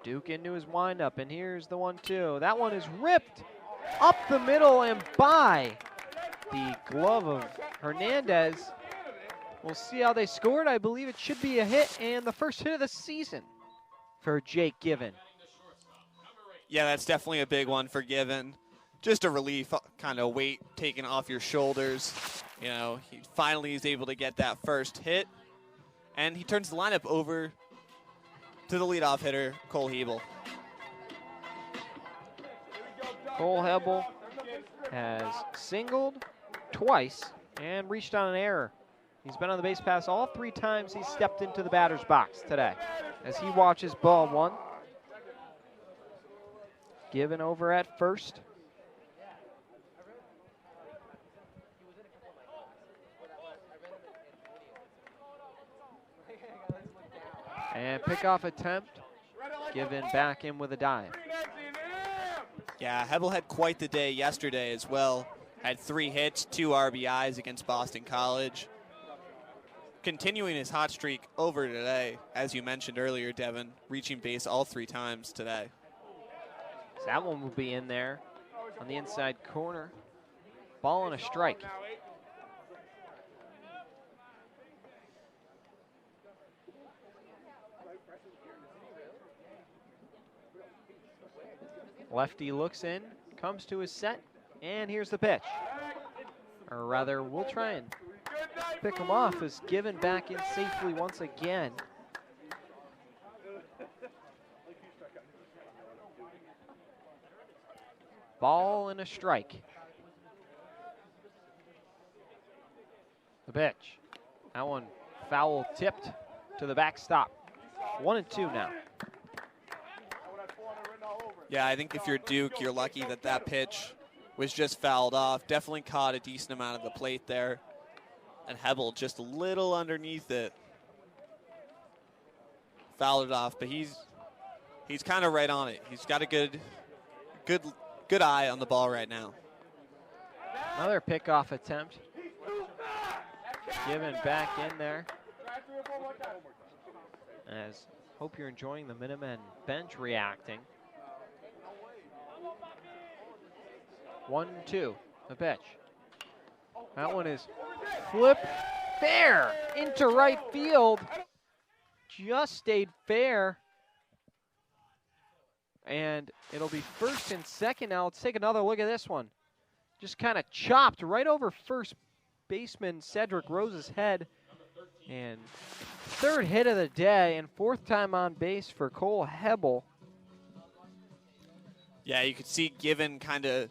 Duke into his windup, and here's the 1-2. That one is ripped up the middle and by the glove of Hernandez. We'll see how they scored. I believe it should be a hit, and the first hit of the season for Jake Given. Yeah, that's definitely a big one for Given. Just a relief, kind of weight taken off your shoulders. He finally is able to get that first hit, and he turns the lineup over to the leadoff hitter, Cole Hebel. Cole Hebel has singled twice and reached on an error. He's been on the base pass all 3 times he's stepped into the batter's box today. As he watches ball 1. Given over at first. And pickoff attempt. Given back in with a dive. Yeah, Hebel had quite the day yesterday as well. Had 3 hits, 2 RBIs against Boston College. Continuing his hot streak over today, as you mentioned earlier, Devin, reaching base all 3 times today. So that one will be in there on the inside corner. Ball and a strike. Lefty looks in, comes to his set, and here's the pitch. Or rather, we'll try and pick him off as Given back in safely once again. Ball and a strike. The pitch. That one foul tipped to the backstop. 1-2 now. Yeah, I think if you're Duke, you're lucky that that pitch was just fouled off. Definitely caught a decent amount of the plate there. And Hebel just a little underneath it. Fouled it off, but he's kind of right on it. He's got a good eye on the ball right now. Another pickoff attempt. Given back in there. As hope you're enjoying the Minutemen bench reacting. 1-2, the pitch. That one is flip fair into right field. Just stayed fair. And it'll be first and second now. Let's take another look at this one. Just kind of chopped right over first baseman Cedric Rose's head. And 3rd hit of the day and 4th time on base for Cole Hebel. Yeah, you could see Given kind of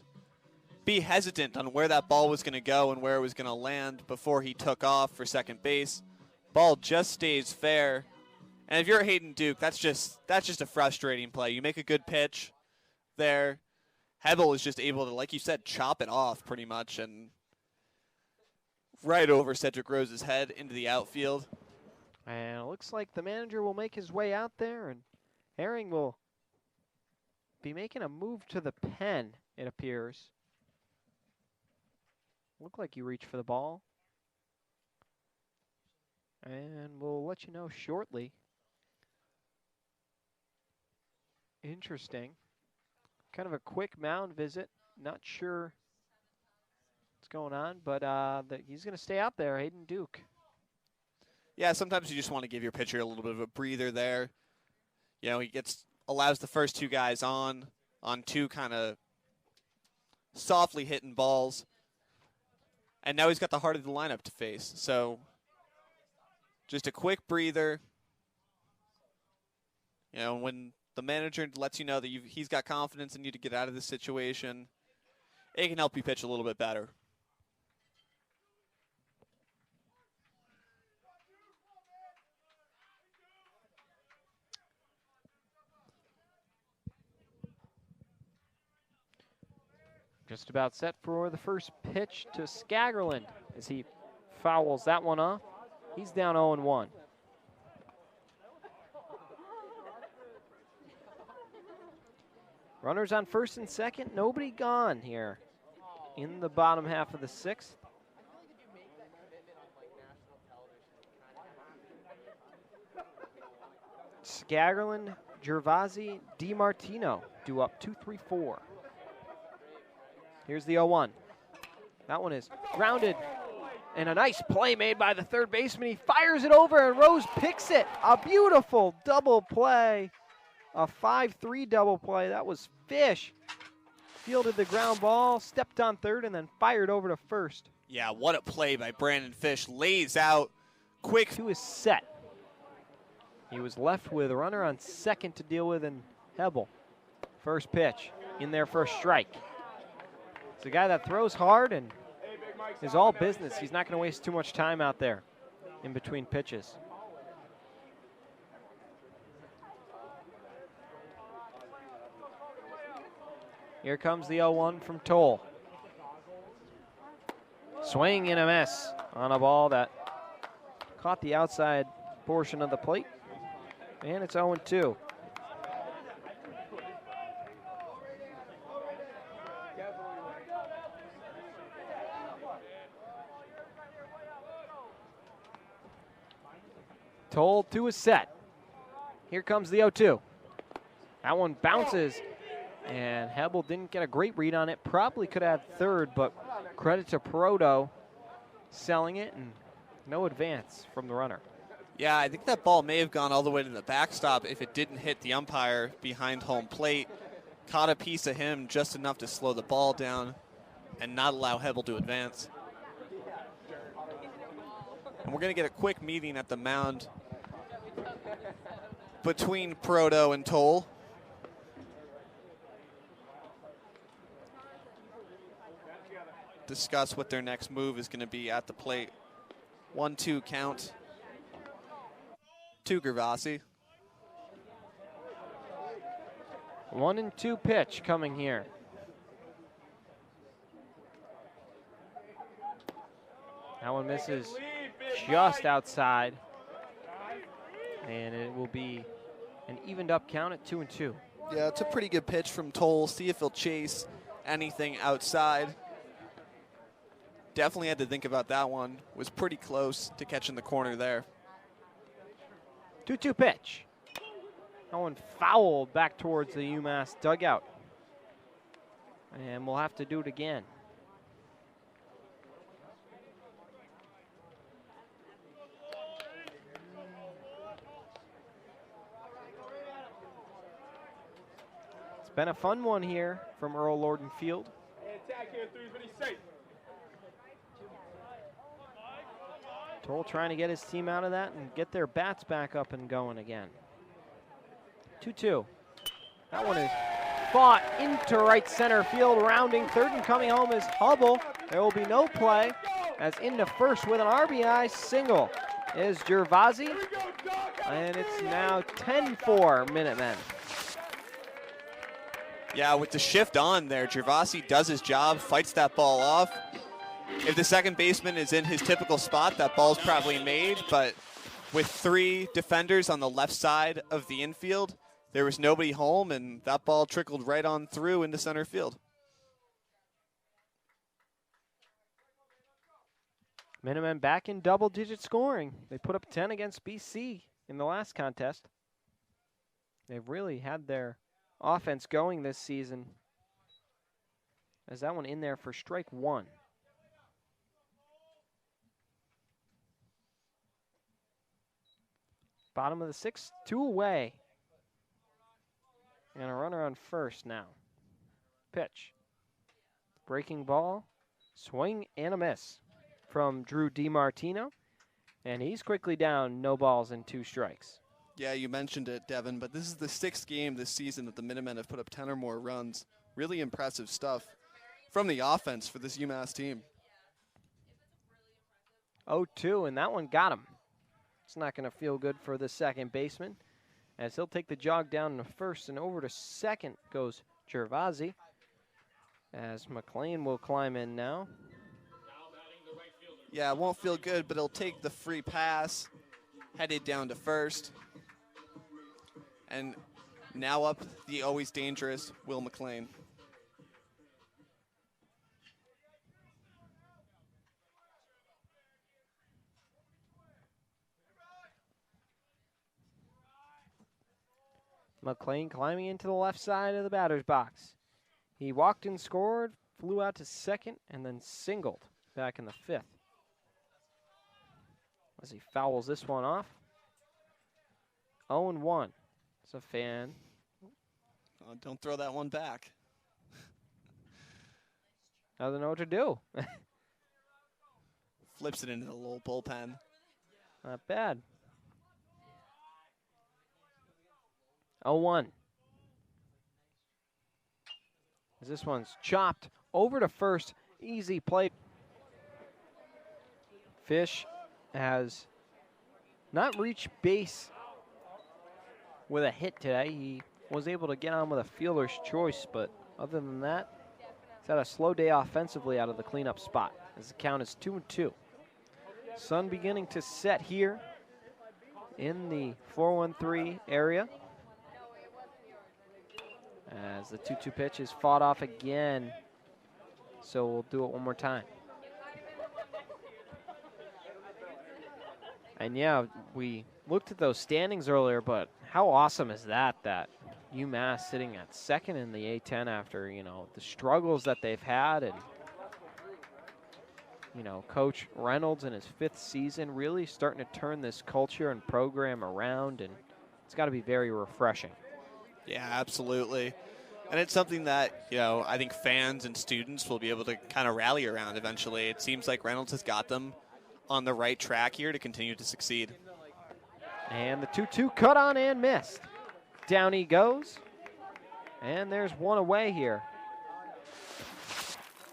be hesitant on where that ball was going to go and where it was going to land before he took off for second base. Ball just stays fair. And if you're Hayden Duke, that's just a frustrating play. You make a good pitch there. Hebel is just able to, like you said, chop it off pretty much and right over Cedric Rose's head into the outfield. And it looks like the manager will make his way out there, and Herring will be making a move to the pen, it appears. Looked like you reached for the ball. And we'll let you know shortly. Interesting. Kind of a quick mound visit. Not sure what's going on, but he's going to stay out there, Hayden Duke. Yeah, sometimes you just want to give your pitcher a little bit of a breather there. You know, he allows the first 2 guys on 2 kind of softly hitting balls. And now he's got the heart of the lineup to face. So just a quick breather. You know, when the manager lets you know that he's got confidence in you to get out of this situation, it can help you pitch a little bit better. Just about set for the first pitch to Skagerland as he fouls that one off. He's down 0-1. Runners on first and second, nobody gone here in the bottom half of the 6th. Skagerland, Gervasi, DiMartino due up 2-3-4. Here's the 0-1. That one is grounded. And a nice play made by the third baseman. He fires it over and Rose picks it. A beautiful double play. A 5-3 double play. That was Fish. Fielded the ground ball, stepped on third, and then fired over to first. Yeah, what a play by Brandon Fish. Lays out quick. To his set. He was left with a runner on second to deal with in Hebel. First pitch in there for a strike. It's a guy that throws hard and is all business. He's not going to waste too much time out there in between pitches. Here comes the 0-1 from Toll. Swing and a miss on a ball that caught the outside portion of the plate. And it's 0-2. Toll to his set. Here comes the 0-2. That one bounces, and Hebel didn't get a great read on it. Probably could have had third, but credit to Proto selling it, and no advance from the runner. Yeah, I think that ball may have gone all the way to the backstop if it didn't hit the umpire behind home plate. Caught a piece of him just enough to slow the ball down and not allow Hebel to advance. And we're going to get a quick meeting at the mound between Proto and Toll. Discuss what their next move is going to be at the plate. 1-2 count to Gervasi. 1-2 pitch coming here. That one misses just outside. And it will be an evened up count at 2-2. Yeah, it's a pretty good pitch from Toll. See if he'll chase anything outside. Definitely had to think about that one. Was pretty close to catching the corner there. 2-2 pitch. That one fouled back towards the UMass dugout. And we'll have to do it again. It's been a fun one here from Earl Lorden Field. Attack here, 3's pretty safe. Toll trying to get his team out of that and get their bats back up and going again. 2-2. That one is fought into right center field, rounding third and coming home is Hubble. There will be no play as into first with an RBI single is Gervasi. And it's now 10-4 Minutemen. Yeah, with the shift on there, Gervasi does his job, fights that ball off. If the second baseman is in his typical spot, that ball's probably made, but with three defenders on the left side of the infield, there was nobody home, and that ball trickled right on through into center field. Minutemen back in double-digit scoring. They put up 10 against BC in the last contest. They've really had their offense going this season. As that one in there for strike one. Bottom of the sixth, 2 away. And a runner on first now. Pitch. Breaking ball. Swing and a miss from Drew DiMartino. And he's quickly down, no balls and 2 strikes. Yeah, you mentioned it, Devin, but this is the 6th game this season that the Minutemen have put up 10 or more runs. Really impressive stuff from the offense for this UMass team. 0-2, and that one got him. It's not going to feel good for the second baseman, as he'll take the jog down to first, and over to second goes Gervasi, as McLean will climb in now. Yeah, it won't feel good, but he'll take the free pass, headed down to first. And now up the always dangerous Will McLean. McLean climbing into the left side of the batter's box. He walked and scored, flew out to second, and then singled back in the 5th. As he fouls this one off. 0-1. It's a fan. Oh, don't throw that one back. Doesn't know what to do. Flips it into the little bullpen. Not bad. 0-1. As this one's chopped over to first. Easy play. Fish has not reached base with a hit today. He was able to get on with a fielder's choice, but other than that, he's had a slow day offensively out of the cleanup spot, as the count is 2-2. Sun beginning to set here in the 4-1-3 area, as the 2-2 pitch is fought off again. So we'll do it one more time. And yeah, we looked at those standings earlier, but how awesome is that UMass sitting at second in the A10 after, the struggles that they've had, and, Coach Reynolds in his 5th season really starting to turn this culture and program around, and it's got to be very refreshing. Yeah, absolutely. And it's something that, I think fans and students will be able to kind of rally around eventually. It seems like Reynolds has got them on the right track here to continue to succeed. And the 2-2 cut on and missed. Down he goes. And there's one away here.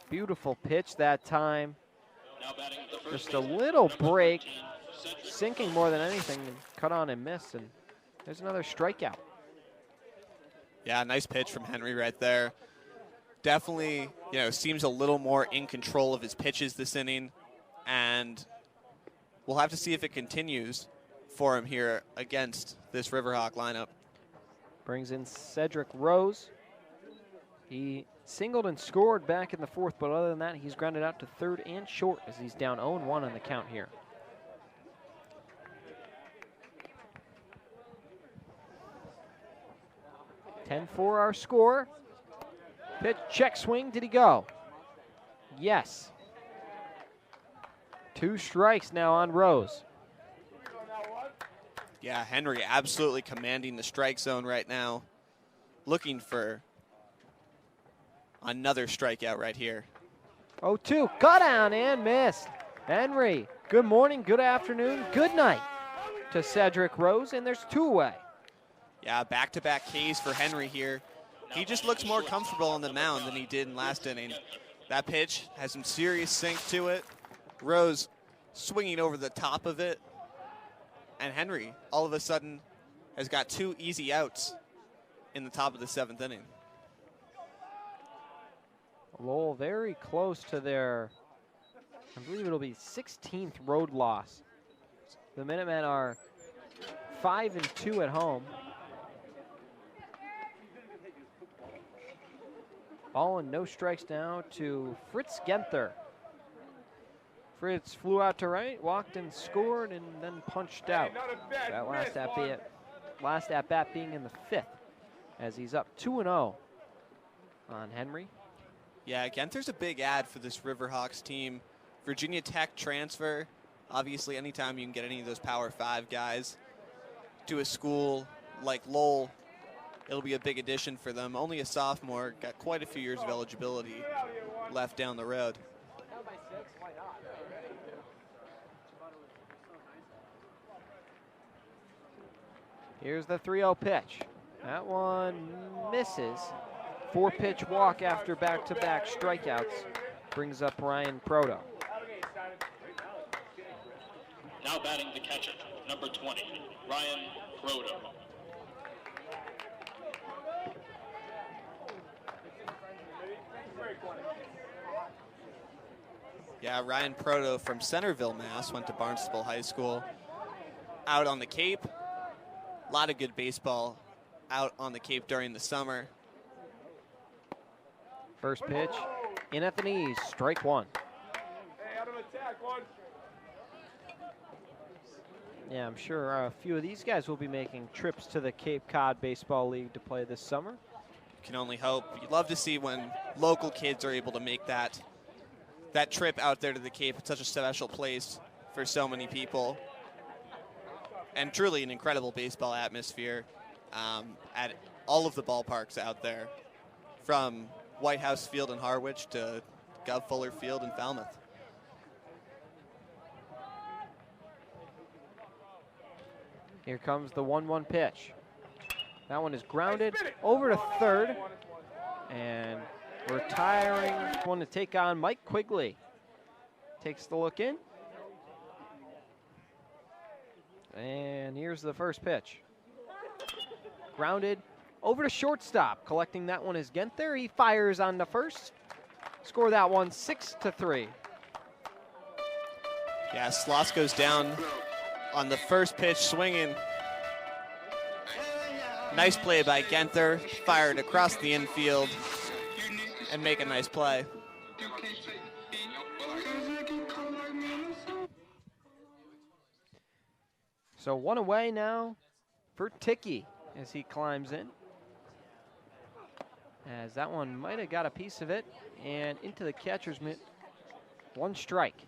Beautiful pitch that time. Just a little break. Sinking more than anything. And cut on and missed. And there's another strikeout. Yeah, nice pitch from Henry right there. Definitely, seems a little more in control of his pitches this inning. And we'll have to see if it continues for him here against this Riverhawk lineup. Brings in Cedric Rose. He singled and scored back in the 4th, but other than that, he's grounded out to 3rd and short as he's down 0-1 on the count here. For our score. Pitch, check swing. Did he go? Yes. 2 strikes now on Rose. Yeah, Henry absolutely commanding the strike zone right now. Looking for another strikeout right here. 0-2, cut down and missed. Henry, good morning, good afternoon, good night to Cedric Rose, and there's 2 away. Yeah, back-to-back Ks for Henry here. He just looks more comfortable on the mound than he did in last inning. That pitch has some serious sink to it. Rose swinging over the top of it. And Henry, all of a sudden, has got 2 easy outs in the top of the 7th inning. Lowell very close to their, I believe it'll be 16th road loss. The Minutemen are 5-2 at home. Ball and no strikes now to Fritz Genther. Fritz flew out to right, walked and scored, and then punched out. That last at bat being in the 5th, as he's up 2-0 on Henry. Yeah, Genther's a big ad for this Riverhawks team. Virginia Tech transfer. Obviously, anytime you can get any of those Power 5 guys to a school like Lowell, it'll be a big addition for them. Only a sophomore, got quite a few years of eligibility left down the road. Here's the 3-0 pitch. That one misses. 4-pitch walk after back-to-back strikeouts brings up Ryan Proto. Now batting the catcher, number 20, Ryan Proto. Yeah, Ryan Proto from Centerville, Mass. Went to Barnstable High School. Out on the Cape. A lot of good baseball out on the Cape during the summer. First pitch, in at the knees, strike 1. Hey, out of attack, 1. Yeah, I'm sure a few of these guys will be making trips to the Cape Cod Baseball League to play this summer. Can only hope. You'd love to see when local kids are able to make that trip out there to the Cape. It's such a special place for so many people. And truly an incredible baseball atmosphere at all of the ballparks out there, from White House Field in Harwich to Gov Fuller Field in Falmouth. Here comes the 1-1 pitch. That one is grounded over to third, and Retiring one to take on Mike Quigley. Takes the look in. And here's the first pitch. Grounded over to shortstop. Collecting that one is Genther. He fires on the first. Score that one 6-3. Yeah, Sloss goes down on the first pitch swinging. Nice play by Genther. Fired across the infield and make a nice play. So one away now for Ticky as he climbs in. As that one might have got a piece of it and into the catcher's mitt. One strike.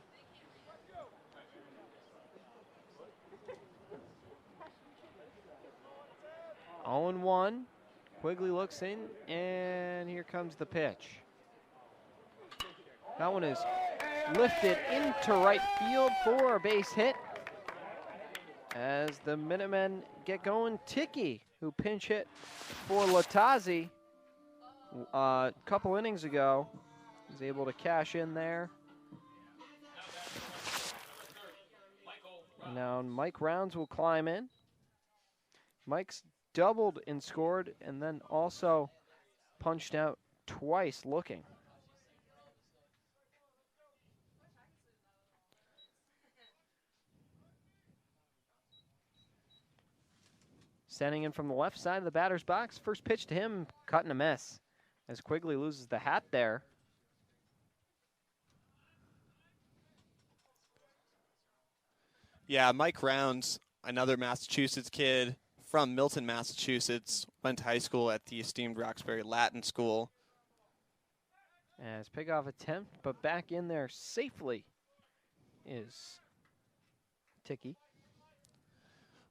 Oh and 1. Quigley looks in, and here comes the pitch. That one is lifted into right field for a base hit. As the Minutemen get going, Ticky, who pinch hit for Latazzi a couple innings ago, is able to cash in there. And now Mike Rounds will climb in. Mike's doubled and scored, and then also punched out twice looking. Standing in from the left side of the batter's box. First pitch to him, cut and a miss. As Quigley loses the hat there. Yeah, Mike Rounds, another Massachusetts kid from Milton, Massachusetts, went to high school at the esteemed Roxbury Latin School. As pickoff attempt, but back in there safely is Ticky.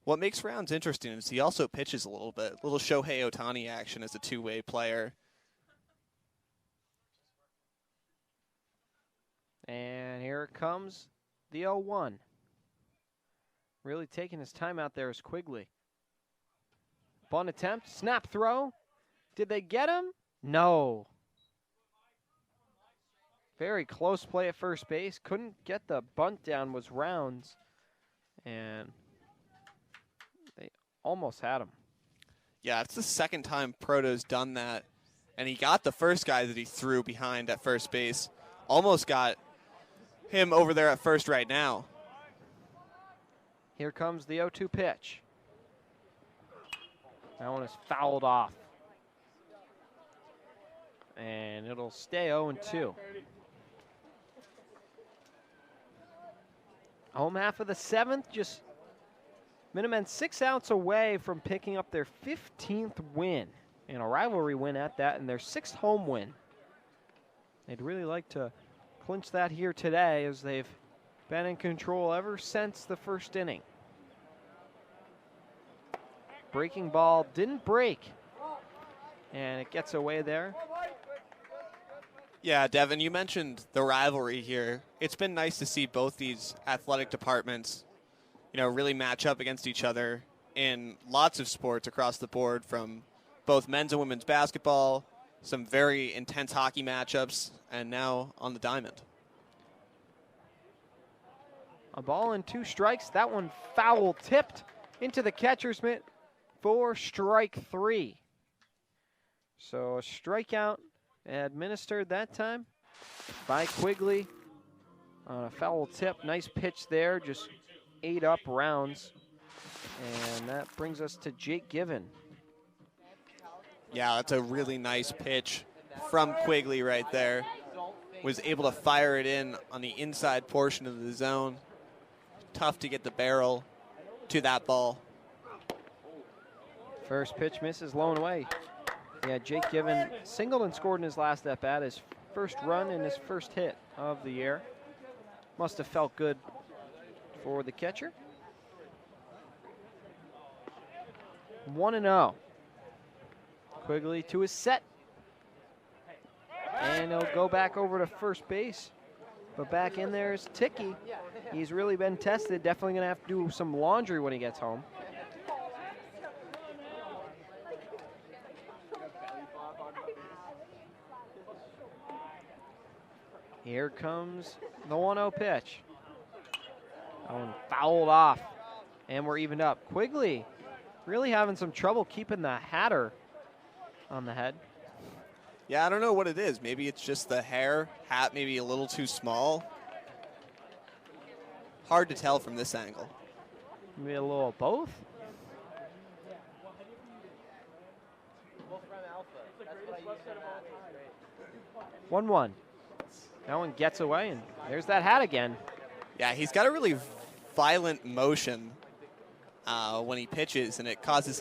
What makes Rounds interesting is he also pitches a little bit. Little Shohei Ohtani action as a two-way player. And here it comes, the 0-1. Really taking his time out there is Quigley. Bunt attempt, snap throw. Did they get him? No. Very close play at first base. Couldn't get the bunt down, was Rounds. And they almost had him. Yeah, it's the second time Proto's done that. And he got the first guy that he threw behind at first base. Almost got him over there at first right now. Here comes the 0-2 pitch. That one is fouled off. And it'll stay 0-2. Home half of the 7th, just Minutemen 6 outs away from picking up their 15th win, and a rivalry win at that, and their 6th home win. They'd really like to clinch that here today, as they've been in control ever since the first inning. Breaking ball didn't break, and it gets away there. Yeah, Devin, you mentioned the rivalry here. It's been nice to see both these athletic departments, really match up against each other in lots of sports across the board, from both men's and women's basketball, some very intense hockey matchups, and now on the diamond. A ball and 2 strikes. That one foul tipped into the catcher's mitt for strike 3. So a strikeout administered that time by Quigley on a foul tip. Nice pitch there, just ate up Rounds. And that brings us to Jake Given. Yeah, that's a really nice pitch from Quigley right there. Was able to fire it in on the inside portion of the zone. Tough to get the barrel to that ball. First pitch misses, low and away. Yeah, Jake Given singled and scored in his last at-bat, his first run and his first hit of the year. Must have felt good for the catcher. 1-0. Quigley to his set. And he'll go back over to first base. But back in there is Ticky. He's really been tested. Definitely going to have to do some laundry when he gets home. Here comes the 1-0 pitch. That one fouled off, and we're evened up. Quigley really having some trouble keeping the Hatter on the head. Yeah, I don't know what it is. Maybe it's just the hat maybe a little too small. Hard to tell from this angle. Maybe a little of both. One. That one gets away, and there's that hat again. Yeah, he's got a really violent motion when he pitches, and it causes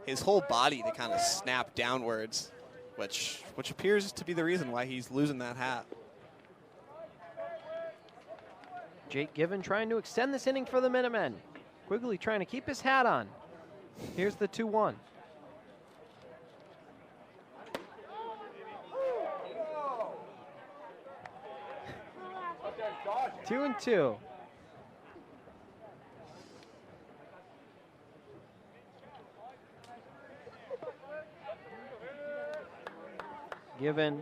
his whole body to kind of snap downwards, which appears to be the reason why he's losing that hat. Jake Given trying to extend this inning for the Minutemen. Quigley trying to keep his hat on. Here's the 2-1. 2-2. Given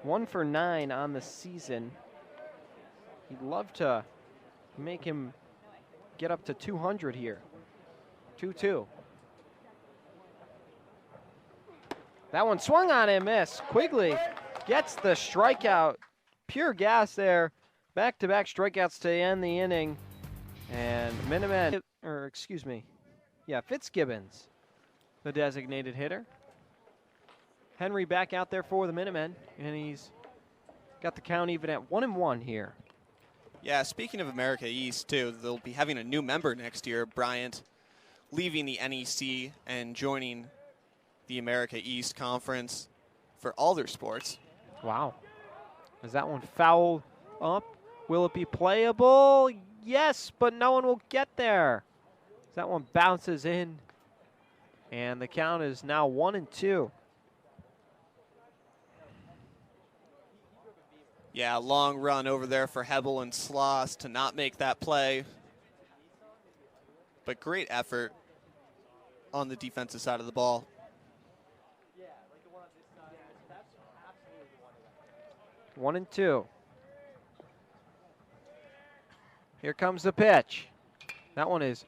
1 for 9 on the season. He'd love to make him get up to 200 here. 2-2. That one swung on and missed. Quigley gets the strikeout. Pure gas there. Back-to-back strikeouts to end the inning. And Minutemen, or excuse me, yeah, Fitzgibbons, the designated hitter. Henry back out there for the Minutemen, and he's got the count even at 1-1 here. Yeah, speaking of America East, too, they'll be having a new member next year, Bryant, leaving the NEC and joining the America East Conference for all their sports. Wow. Is that one fouled up? Will it be playable? Yes, but no one will get there. That one bounces in, and the count is now 1-2. Yeah, long run over there for Hebel and Sloss to not make that play. But great effort on the defensive side of the ball. 1-2. Here comes the pitch. That one is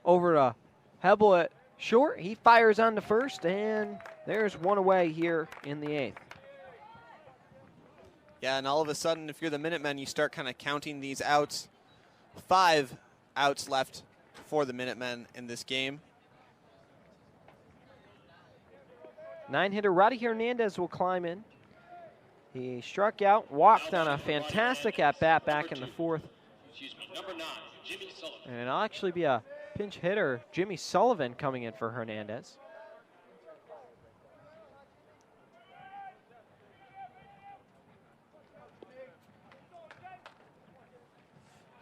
over to Hebel at short. He fires on to first, and there's one away here in the 8th. Yeah, and all of a sudden, if you're the Minutemen, you start kind of counting these outs. 5 outs left for the Minutemen in this game. 9-hitter Roddy Hernandez will climb in. He struck out, walked on a fantastic at-bat back in the 4th. Number 9, Jimmy Sullivan. And it'll actually be a pinch hitter, Jimmy Sullivan, coming in for Hernandez.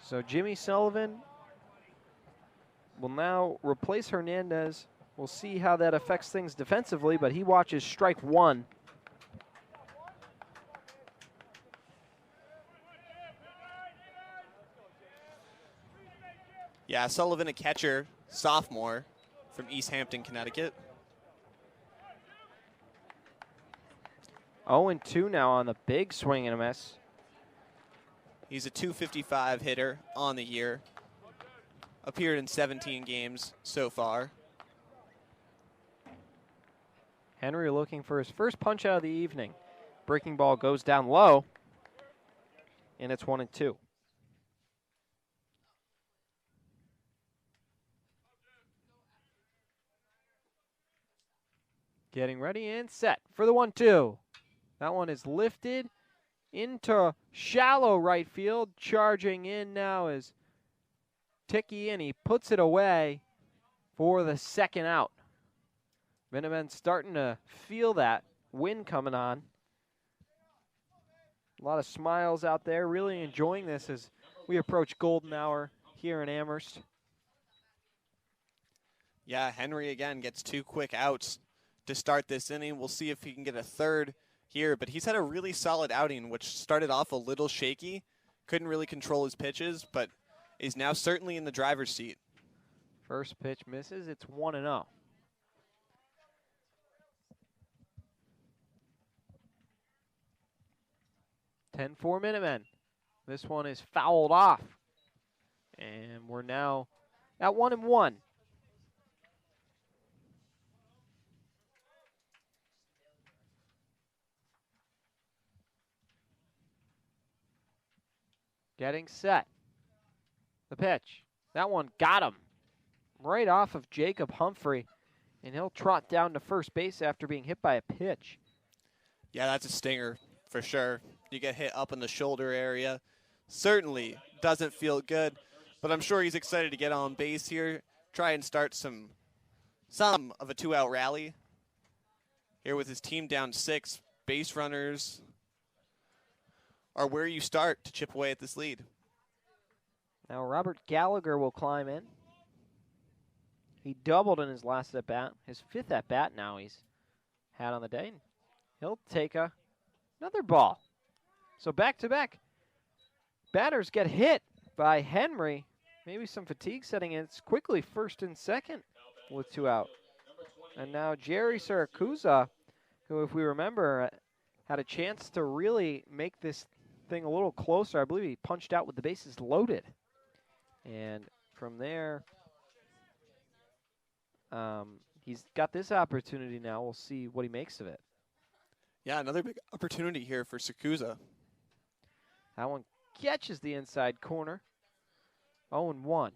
So Jimmy Sullivan will now replace Hernandez. We'll see how that affects things defensively, but he watches strike 1. Yeah, Sullivan, a catcher, sophomore from East Hampton, Connecticut. 0-2 now on the big swing and a miss. He's a .255 hitter on the year. Appeared in 17 games so far. Henry looking for his first punch out of the evening. Breaking ball goes down low, and it's 1-2. Getting ready and set for the 1-2. That one is lifted into shallow right field. Charging in now is Ticky, and he puts it away for the second out. Minutemen starting to feel that wind coming on. A lot of smiles out there, really enjoying this as we approach golden hour here in Amherst. Yeah, Henry again gets 2 quick outs to start this inning. We'll see if he can get a third here, but he's had a really solid outing, which started off a little shaky. Couldn't really control his pitches, but is now certainly in the driver's seat. First pitch misses. It's 1-0. 10-4 Minutemen. This one is fouled off. And we're now at 1-1. Getting set. The pitch. That one got him. Right off of Jacob Humphrey. And he'll trot down to first base after being hit by a pitch. Yeah, that's a stinger for sure. You get hit up in the shoulder area. Certainly doesn't feel good, but I'm sure he's excited to get on base here, try and start some of a 2-out rally. Here with his team down 6, base runners are where you start to chip away at this lead. Now Robert Gallagher will climb in. He doubled in his last at-bat, his 5th at-bat now he's had on the day. He'll take another ball. So back-to-back batters get hit by Henry. Maybe some fatigue setting in. It's quickly first and second with 2 out. And now Jerry Siracusa, who, if we remember, had a chance to really make this thing a little closer. I believe he punched out with the bases loaded. And from there, he's got this opportunity now. We'll see what he makes of it. Yeah, another big opportunity here for Siracusa. That one catches the inside corner. 0-1.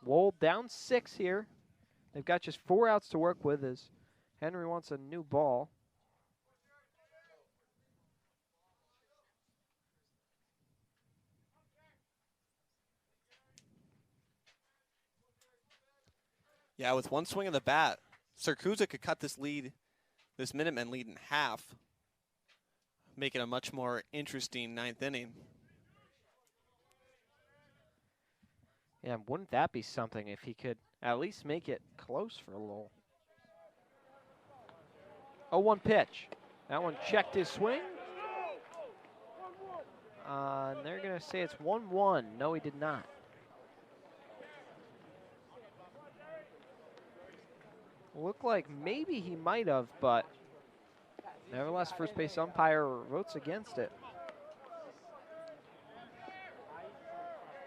Lowell down 6 here. They've got just 4 outs to work with as Henry wants a new ball. Yeah, with one swing of the bat, Siracusa could cut this Minutemen lead in half, make it a much more interesting 9th inning. Yeah, wouldn't that be something if he could at least make it close for Lowell? 0-1 pitch. That one checked his swing. And they're going to say it's 1-1. No, he did not. Looked like maybe he might have, but nevertheless, first base umpire votes against it.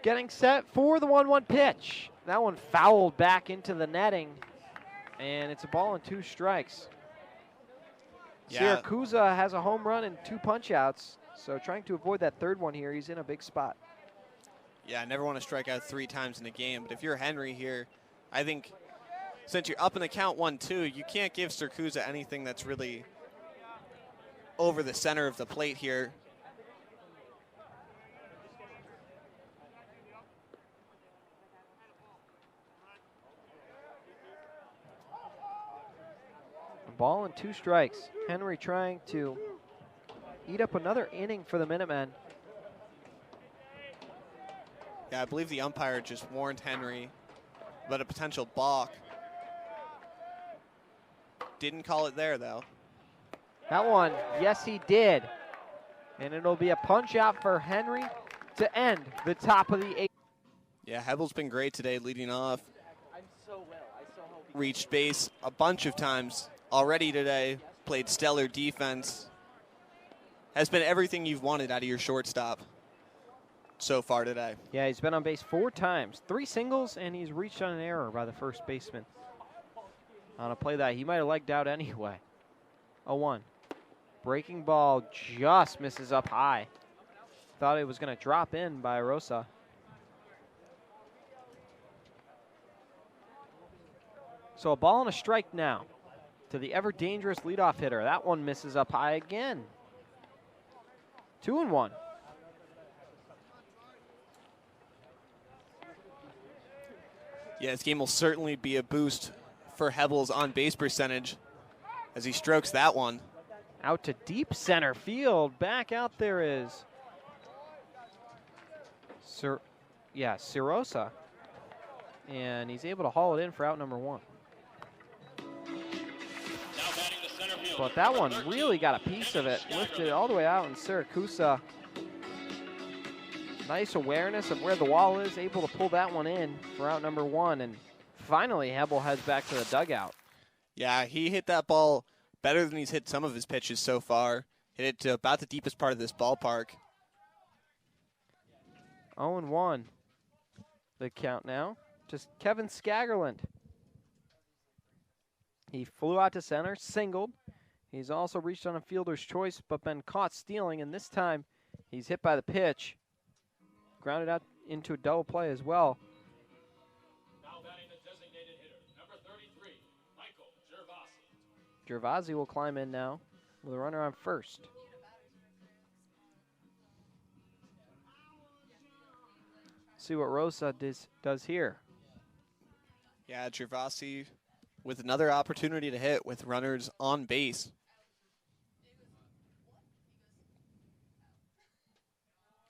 Getting set for the 1-1 pitch. That one fouled back into the netting, and it's a ball and 2 strikes. Yeah. Siracusa has a home run and 2 punch-outs, so trying to avoid that 3rd one here. He's in a big spot. Yeah, I never want to strike out 3 times in a game, but if you're Henry here, I think since you're up in the count 1-2, you can't give Siracusa anything that's really over the center of the plate here. Ball and 2 strikes. Henry trying to eat up another inning for the Minutemen. Yeah, I believe the umpire just warned Henry about a potential balk. Didn't call it there, though. That one, yes, he did. And it'll be a punch out for Henry to end the top of the 8th. Yeah, Hebel's been great today leading off. Reached base a bunch of times already today. Played stellar defense. Has been everything you've wanted out of your shortstop so far today. Yeah, he's been on base 4 times. 3 singles, and he's reached on an error by the first baseman on a play that he might have legged out anyway. 0-1. Breaking ball just misses up high. Thought it was going to drop in by Rosa. So a ball and a strike now to the ever-dangerous leadoff hitter. That one misses up high again. 2-1. Yeah, this game will certainly be a boost for Hebel's on-base percentage as he strokes that one. Out to deep center field. Back out there is Sirosa. And he's able to haul it in for out number 1. But that one really got a piece of it. Lifted it all the way out, and Siracusa, nice awareness of where the wall is, able to pull that one in for out number 1. And finally, Hebel heads back to the dugout. Yeah, he hit that ball better than he's hit some of his pitches so far. Hit it to about the deepest part of this ballpark. 0-1. The count now. Just Kevin Skagerland. He flew out to center, singled. He's also reached on a fielder's choice, but been caught stealing, and this time he's hit by the pitch. Grounded out into a double play as well. Now batting the designated hitter, number 33, Michael Gervasi. Gervasi will climb in now with a runner on first. See what Rosa does here. Yeah, Gervasi with another opportunity to hit with runners on base.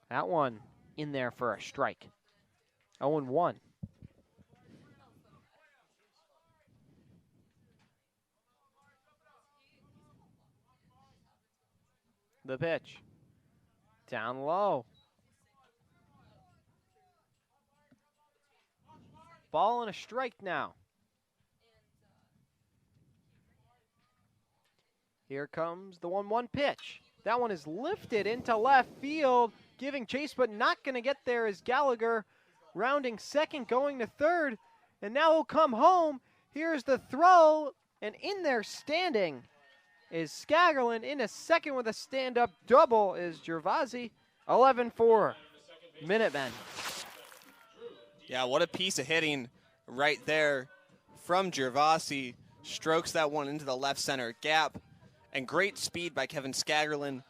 That one in there for a strike. 0-1. The pitch. Down low. Ball and a strike now. Here comes the 1-1 pitch. That one is lifted into left field, giving chase, but not going to get there is Gallagher, rounding second, going to third, and now he'll come home. Here's the throw, and in there standing is Skagerland. In a second with a stand-up double is Gervasi. 11-4, Minutemen. Yeah, what a piece of hitting right there from Gervasi. Strokes that one into the left center gap. And great speed by Kevin Skagerland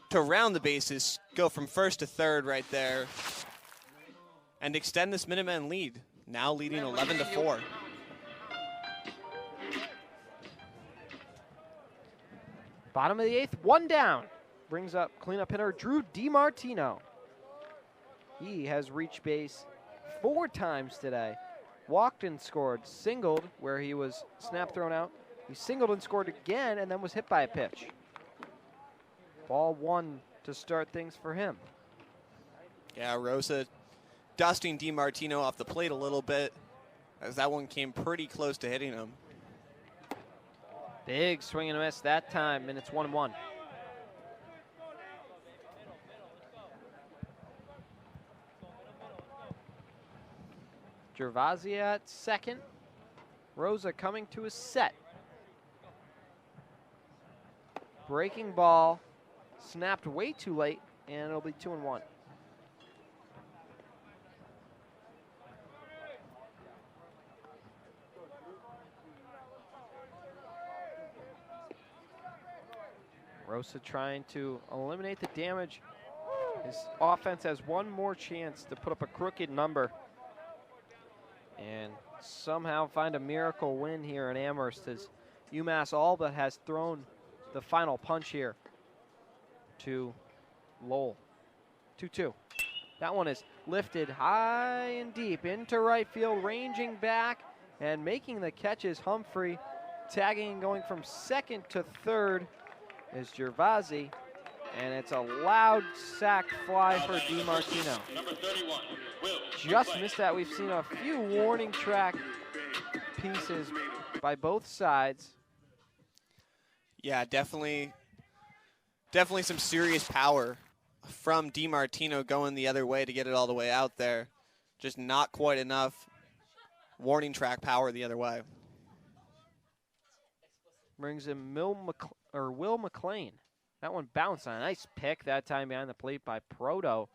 to round the bases, go from first to third right there, and extend this Minutemen lead, now leading 11-4. Bottom of the eighth, one down. Brings up cleanup hitter Drew DiMartino. He has reached base 4 times today. Walked and scored, singled where he was snap thrown out. He singled and scored again and then was hit by a pitch. Ball 1 to start things for him. Yeah, Rosa dusting DiMartino off the plate a little bit as that one came pretty close to hitting him. Big swing and a miss that time, and it's 1-1. Gervasi at second. Rosa coming to his set. Breaking ball, snapped way too late, and it'll be 2-1. Rosa trying to eliminate the damage. His offense has one more chance to put up a crooked number and somehow find a miracle win here in Amherst, as UMass all but has thrown the final punch here to Lowell. 2-2. That one is lifted high and deep into right field, ranging back and making the catch is Humphrey. Tagging and going from second to third is Gervasi, and it's a loud sac fly for DiMartino. Number 31, Will. Just missed that. We've seen a few warning track pieces by both sides. Yeah, definitely some serious power from DiMartino going the other way to get it all the way out there. Just not quite enough warning track power the other way. Brings in Will McLean. That one bounced on a nice pick that time behind the plate by Proto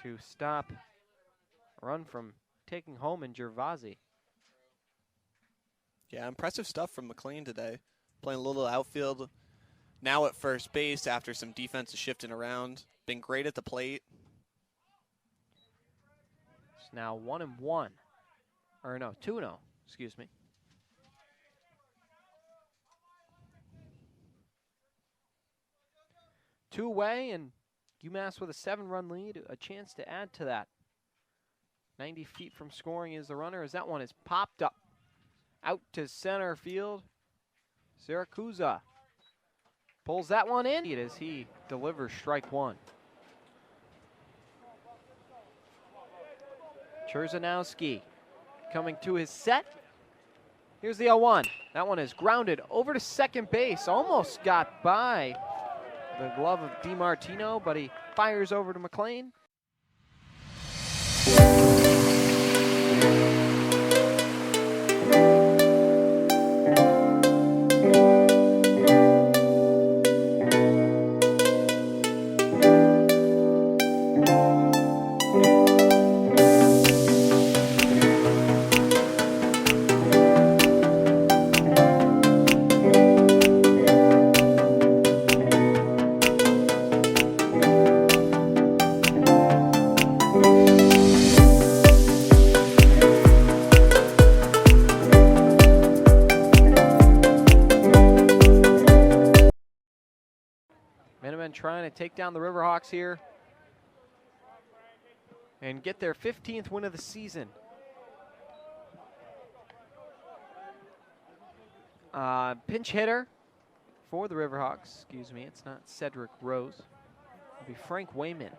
to stop a run from taking home in Gervasi. Yeah, impressive stuff from McLean today. Playing a little outfield, now at first base after some defensive shifting around. Been great at the plate. It's now 1-1. Or no, 2-0, excuse me. Two away, and UMass with a 7-run lead, a chance to add to that. 90 feet from scoring is the runner, as that one is popped up out to center field. Siracusa pulls that one in as he delivers strike one. Cherzanowski coming to his set. Here's the 0-1. That one is grounded over to second base. Almost got by the glove of DiMartino, but he fires over to McLean. Minutemen trying to take down the Riverhawks here and get their 15th win of the season. Pinch hitter for the Riverhawks, excuse me, it's not Cedric Rose. It'll be Frank Wayman.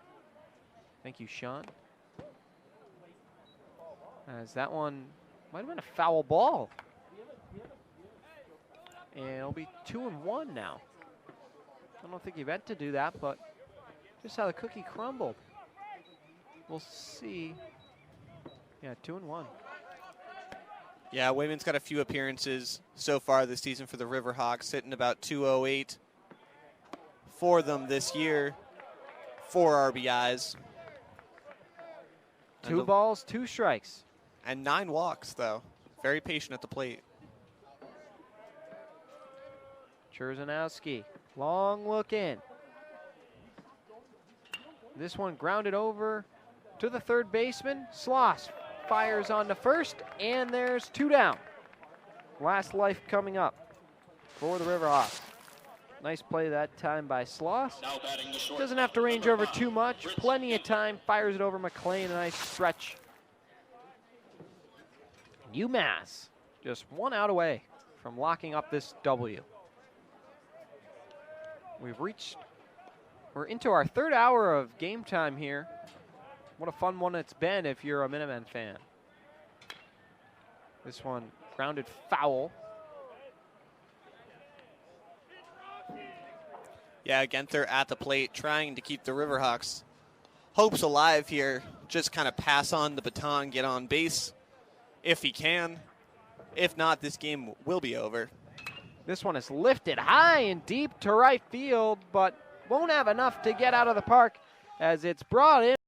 Thank you, Sean. As that one might have been a foul ball. And it'll be 2-1 now. I don't think he meant to do that, but just how the cookie crumbled. We'll see. Yeah, 2-1. Yeah, Wayman's got a few appearances so far this season for the Riverhawks, hitting about 208 for them this year. 4 RBIs. 2 balls, 2 strikes. And 9 walks, though. Very patient at the plate. Cherzanowski, long look in. This one grounded over to the third baseman. Sloss fires on to first, and there's 2 down. Last life coming up for the Riverhawks. Nice play that time by Sloss. Doesn't have to range over too much. Plenty of time. Fires it over McLean. A nice stretch. UMass just 1 out away from locking up this W. We're into our 3rd hour of game time here. What a fun one it's been if you're a Minutemen fan. This one grounded foul. Yeah, Genther at the plate trying to keep the Riverhawks' hopes alive here. Just kind of pass on the baton, get on base if he can. If not, this game will be over. This one is lifted high and deep to right field, but won't have enough to get out of the park as it's brought in.